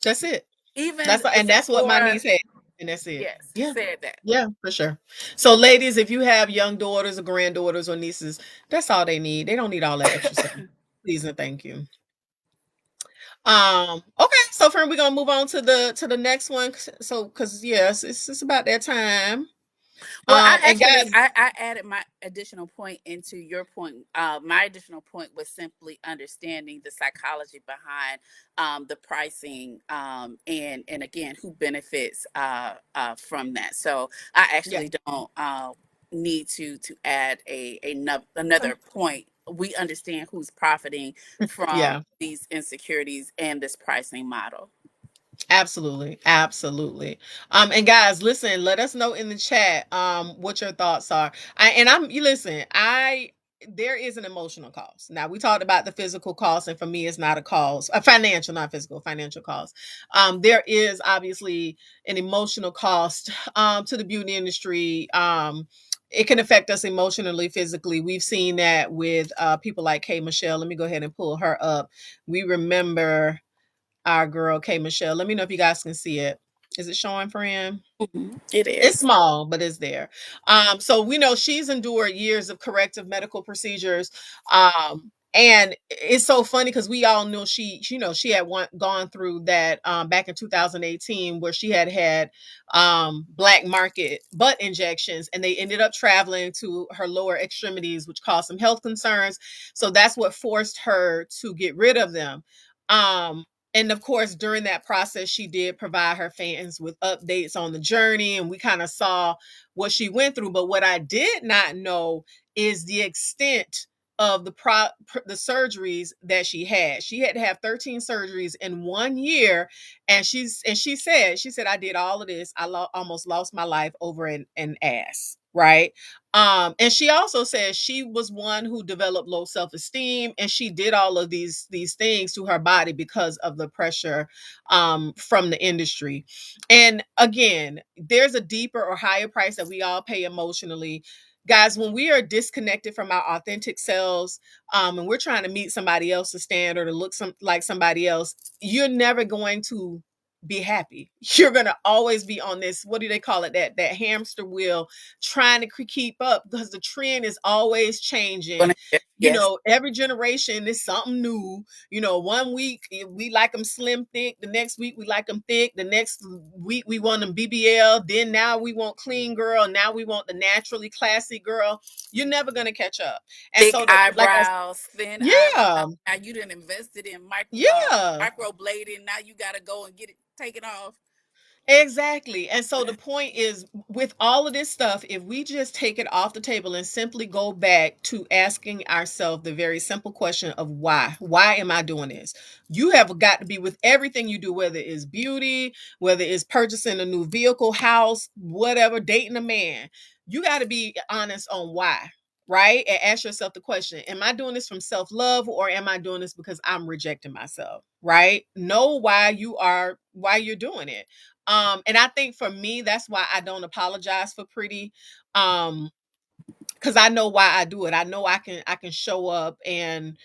That's it. Even And the that's what my Sephora, niece had, and that's it. yes, Yeah, said that. yeah, for sure. So, ladies, if you have young daughters or granddaughters or nieces, that's all they need. They don't need all that extra stuff. Please and thank you. Okay, so friend, we're gonna move on to the next one. So, because yes, it's about that time. Well, And guys, I added my additional point into your point. My additional point was simply understanding the psychology behind the pricing, and again, who benefits from that. So I yeah, actually don't need to add okay, another point. We understand who's profiting from yeah. these insecurities and this pricing model. Absolutely, absolutely. And guys, listen, let us know in the chat what your thoughts are. You listen, there is an emotional cost. Now we talked about the physical cost, and for me, it's not a cost, a financial, not physical, financial cost. There is obviously an emotional cost to the beauty industry. It can affect us emotionally, physically. We've seen that with people like K Michelle. Let me go ahead and pull her up. We remember our girl K Michelle. Let me know if you guys can see it. Is it showing, friend? Mhm. It It's is. small, but it's there. So we know she's endured years of corrective medical procedures. And it's so funny because we all know she had gone through that back in 2018 where she had black market butt injections, and they ended up traveling to her lower extremities, which caused some health concerns. So that's what forced her to get rid of them. Um, and of course, during that process, she did provide her fans with updates on the journey, and we kind of saw what she went through. But what I did not know is the extent of the surgeries that she had. She had to have 13 surgeries in 1 year, and she said I did all of this. I almost lost my life over an ass, right? And she also says she was one who developed low self-esteem, and she did all of these things to her body because of the pressure from the industry. And again, there's a deeper or higher price that we all pay emotionally. Guys, when we are disconnected from our authentic selves, and we're trying to meet somebody else's standard or look like somebody else, you're never going to be happy. You're gonna always be on this, what do they call it, that hamster wheel, trying to keep up because the trend is always changing. Yes. Every generation is something new. One week we like them slim thick, the next week we like them thick, the next week we want them BBL, then now we want clean girl, now we want the naturally classy girl. You're never gonna catch up. And Thick so, like I, eyebrows, thin yeah, eyebrows. Now you done invested in yeah. microblading. Now you got to go and get it taken off. Exactly. And so the point is, with all of this stuff, if we just take it off the table and simply go back to asking ourselves the very simple question of why? Why am I doing this? You have got to be with everything you do, whether it's beauty, whether it's purchasing a new vehicle, house, whatever, dating a man. You got to be honest on why, right? And ask yourself the question, am I doing this from self-love, or am I doing this because I'm rejecting myself, right? Know why you're doing it. And I think for me, that's why I don't apologize for pretty. Because I know why I do it. I know I can show up and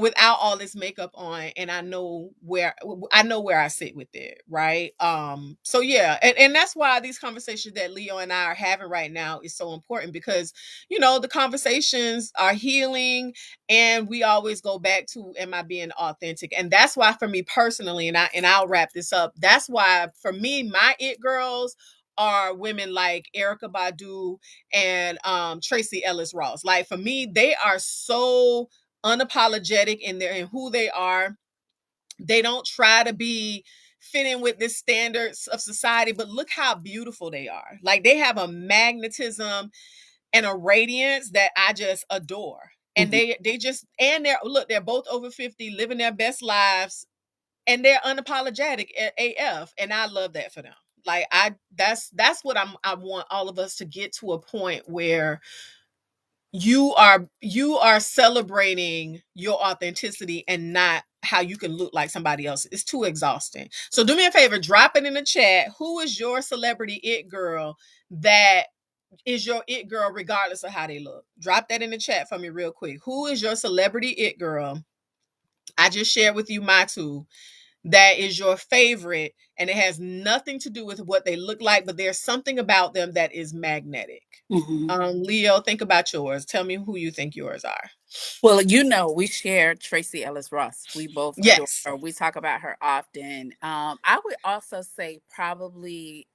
without all this makeup on, and I know where I sit with it, right? So yeah, and that's why these conversations that Leo and I are having right now is so important, because the conversations are healing, and we always go back to, am I being authentic? And that's why for me personally, and I'll wrap this up, that's why for me, my it girls are women like Erica Badu and Tracy Ellis Ross. Like, for me, they are so unapologetic in who they are. They don't try to be fit in with the standards of society, but look how beautiful they are. Like, they have a magnetism and a radiance that I just adore. And Mhm. they just, and they're both over 50, living their best lives, and they're unapologetic AF, and I love that for them. Like, that's what I want all of us to get to a point where you are celebrating your authenticity and not how you can look like somebody else. It's too exhausting. So do me a favor, drop it in the chat. Who is your celebrity it girl that is your it girl regardless of how they look? Drop that in the chat for me real quick. Who is your celebrity it girl? I just shared with you my two. That is your favorite, and it has nothing to do with what they look like, but there's something about them that is magnetic. Mhm. Leo, think about yours. Tell me who you think yours are. Well, we share Tracy Ellis Ross. We both adore Yes. her. We talk about her often. I would also say probably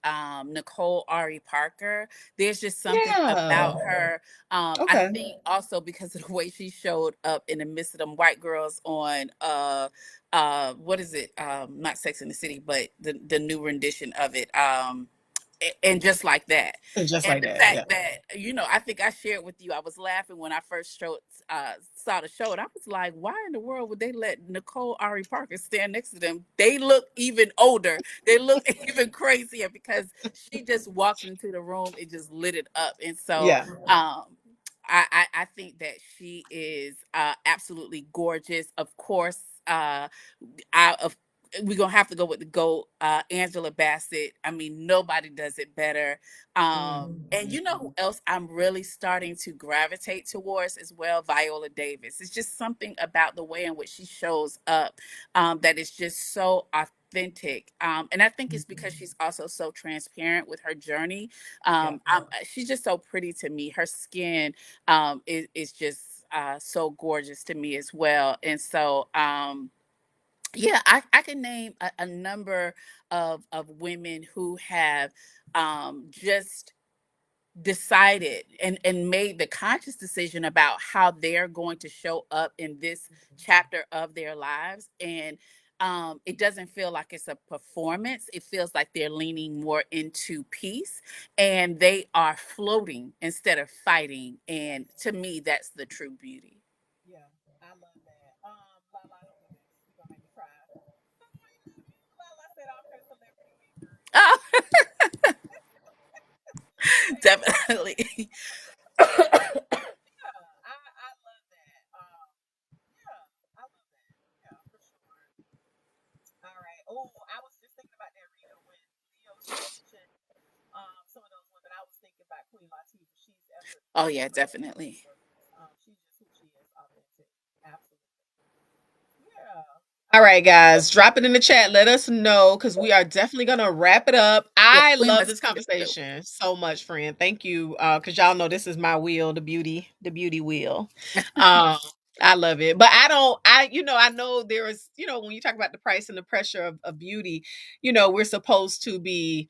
Nicole Ari Parker. There's just something Yeah. about her. I Okay. think also because of the way she showed up in the midst of them white girls on what is it? Not Sex in the City, but the new rendition of it. And just like that. It's just And like the that. Yeah. fact that, I think I shared with you, I was laughing when I first saw the show, and I was like, why in the world would they let Nicole Ari Parker stand next to them? They look even older. They look even crazier because she just walked into the room and just lit it up. And so, Yeah. I think that she is absolutely gorgeous. Of course, I of we're gonna have to go with the GOAT, Angela Bassett. I mean, nobody does it better. And you know who else I'm really starting to gravitate towards as well? Viola Davis. It's just something about the way in which she shows up that is just so authentic. And I think it's because she's also so transparent with her journey. Yeah. She's just so pretty to me. Her skin is just so gorgeous to me as well. And so, yeah, I can name a number of women who have just decided and made the conscious decision about how they're going to show up in this chapter of their lives. And it doesn't feel like it's a performance. It feels like they're leaning more into peace, and they are floating instead of fighting. And to me, that's the true beauty. Yeah. I love that. Lala, don't do this. You're gonna make me cry. I love you. Lala said I'm her celebrity it girl. Oh, Thank you. definitely. Yeah, I love that. Yeah, I love that. Yeah, for sure. All right. Oh, I was just thinking about that, Rita, when Leo mentioned some of those women. I was thinking about Queen Latifah. She's Oh yeah, effortlessly definitely. gorgeous. She's just who she is, authentic. Absolutely. Yeah. All right, guys, drop it in the chat. Let us know because we are definitely gonna wrap it up. Yeah, I we love must this keep it real. conversation so much, friend. Thank you. Because y'all know this is my wheel, the beauty wheel. Um, I love it. But I don't, I know there is, when you talk about the price and the pressure of beauty, we're supposed to be,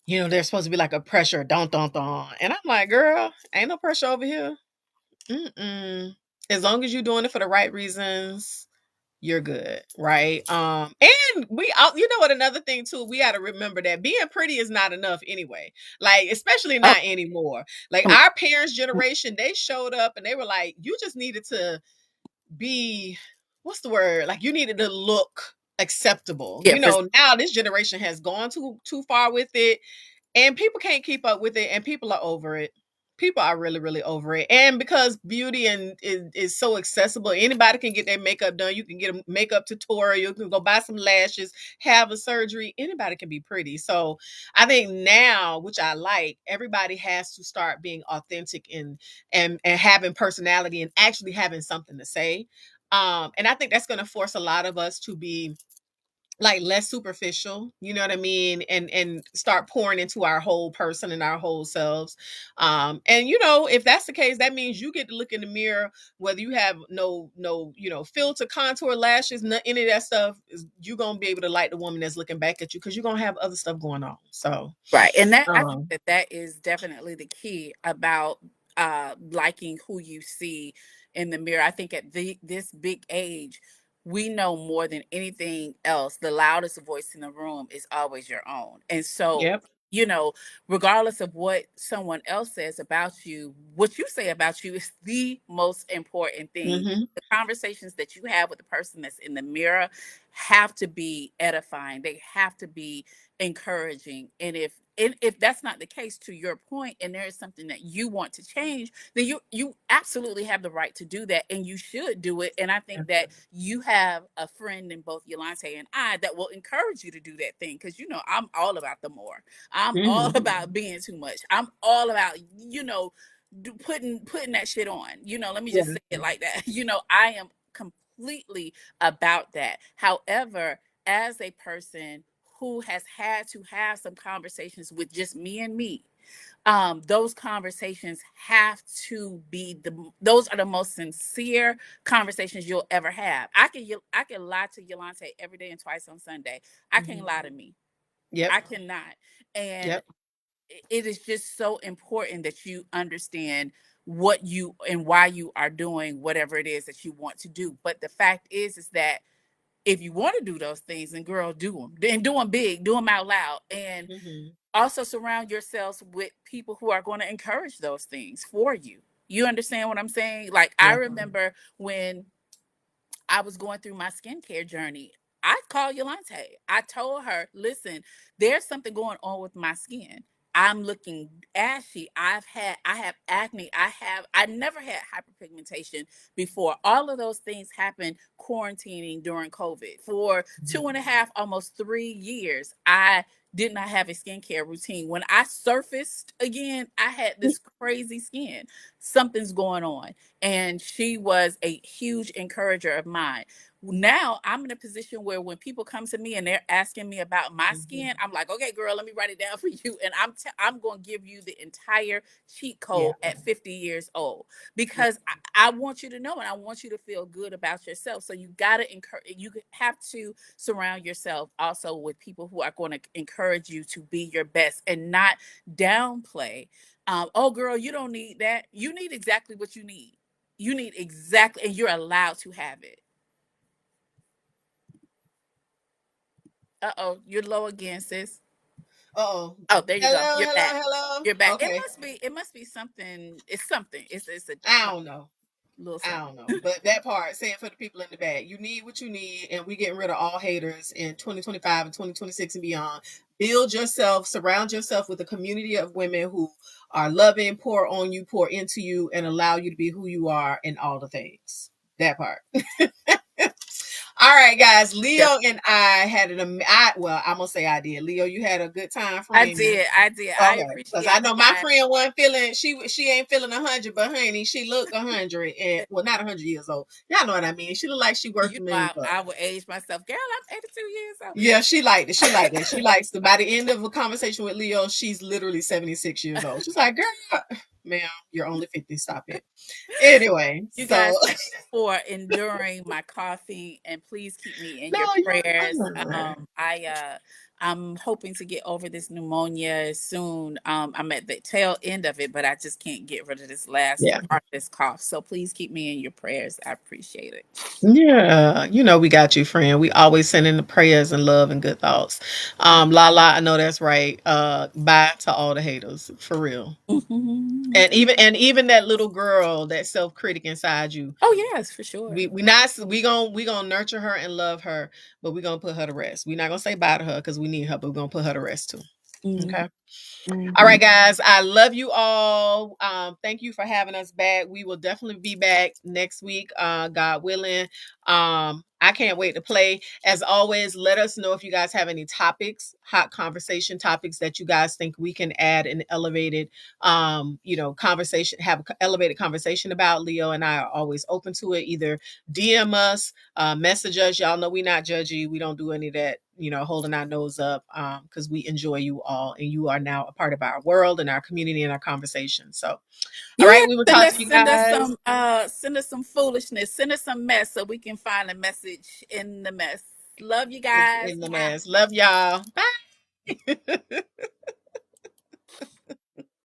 there's supposed to be like a pressure, don't, don't, don't. And I'm like, girl, ain't no pressure over here. Mm-mm. As long as you're doing it for the right reasons, you're good, right? And we all, what, another thing too, we got to remember that being pretty is not enough anyway. Like, especially Oh, not anymore. Like mm, our parents' generation, they showed up and they were like, you just needed to be, what's the word? Like you needed to look acceptable. yeah, Now this generation has gone too far with it, and people can't keep up with it, and people are over it. People are really, really over it. And because beauty is so accessible, anybody can get their makeup done. You can get a makeup tutorial, you can go buy some lashes, have a surgery. Anybody can be pretty. So I think now, which I like, everybody has to start being authentic and having personality and actually having something to say. And I think that's going to force a lot of us to be like less superficial, you know what I mean, and start pouring into our whole person and our whole selves. And if that's the case, that means you get to look in the mirror, whether you have no filter, contour, lashes, any of that stuff, you're gonna be able to like the woman that's looking back at you because you're gonna have other stuff going on. So right. And that I think um that that is definitely the key about liking who you see in the mirror. I think at this big age, we know more than anything else, the loudest voice in the room is always your own. And so, yep. you know, regardless of what someone else says about you, what you say about you is the most important thing. Mm-hmm. The conversations that you have with the person that's in the mirror have to be edifying. They have to be encouraging. And if that's not the case, to your point, and there is something that you want to change, then you absolutely have the right to do that, and you should do it. And I think that you have a friend in both Yolante and I that will encourage you to do that thing, because I'm all about the more. I'm all Mm-hmm. about being too much. I'm all about putting that shit on. Let me just say Yeah. it like that. I am completely about that. However, as a person who has had to have some conversations with just me and me, those conversations have to be those are the most sincere conversations you'll ever have. I can lie to Yolante every day and twice on Sunday. I can't Mm-hmm. lie to me. Yep. I cannot. And Yep. it is just so important that you understand what you and why you are doing whatever it is that you want to do. But the fact is that if you want to do those things, then girl, do them. And do them big, do them out loud. And Mm-hmm. also surround yourselves with people who are going to encourage those things for you. You understand what I'm saying? Like, I Yeah. remember when I was going through my skincare journey, I called Yolante. I told her, listen, there's something going on with my skin. I'm looking ashy. I have acne. I never had hyperpigmentation before. All of those things happened quarantining during COVID. For 2.5, almost 3 years, I did not have a skincare routine. When I surfaced again, I had this crazy skin. Something's going on. And she was a huge encourager of mine. Now I'm in a position where when people come to me and they're asking me about my Mm-hmm. skin, I'm like, okay, girl, let me write it down for you, and I'm going to give you the entire cheat Yeah. code at 50 years old, Yeah. because I want you to know and I want you to feel good about yourself. So you got to encourage. You have to surround yourself also with people who are going to encourage you to be your best and not downplay. Oh, girl, you don't need that. You need exactly what you need. You need exactly, and you're allowed to have it. Uh-oh, you're low again, sis. Uh-oh. Oh, there you go. Hello, You're back. hello, hello. You're back. It Okay. must be. It must be something. It's something. It's a I like don't know. little I something. don't know. But that part, saying for the people in the back, you need what you need, and we getting rid of all haters in 2025 and 2026 and beyond. Build yourself, surround yourself with a community of women who are loving, pour on you, pour into you, and allow you to be who you are in all the things. That part. All right, guys. Yep. Leo and I had well, I'm gonna say I did. Leo, you had a good time I framing. did. I did. I Okay, because I appreciate know you my guys. friend wasn't feeling. She ain't feeling 100, but honey, she looked 100, and well, not 100 years old. Y'all know what I mean. She looked like she worth You a know, million I bucks. would age myself. Girl, I'm 82 years old. Yeah, she liked it. She liked it. She likes to. By the end of a conversation with Leo, she's literally 76 years old. She's like, "Girl, ma'am, you're only 50. Stop it." Anyway, You so guys, thank you for enduring my coughing, and please keep me in no, your you're prayers. fine. I'm hoping to get over this pneumonia soon. I'm at the tail end of it, but I just can't get rid of this last Yeah. part of this cough. So please keep me in your prayers. I appreciate it. Yeah, we got you, friend. We always send in the prayers and love and good thoughts. La, I know that's right. Bye to all the haters, for real. Mhm. And even that little girl, that self critic inside you, Oh yes, for sure. we gonna nurture her and love her, but we gonna put her to rest. We're not gonna say bye to her because we need her, but we're gonna put her to rest too. Mhm. Okay. All Mhm. right, guys. I love you all. Thank you for having us back. We will definitely be back next week, God willing. I can't wait to play. As always, let us know if you guys have any topics, hot conversation topics that you guys think we can add an elevated, conversation, have an elevated conversation about. Leo and I are always open to it. Either DM us, message us. Y'all know we not judgy. We don't do any of that, holding our nose up, because we enjoy you all and you are now a part of our world and our community and our conversation. So, all Yeah, right, we will talk to you guys send us some foolishness, send us some mess so we can find a message in the mess. Love you guys. in the Mwah. mess. Love y'all. Bye.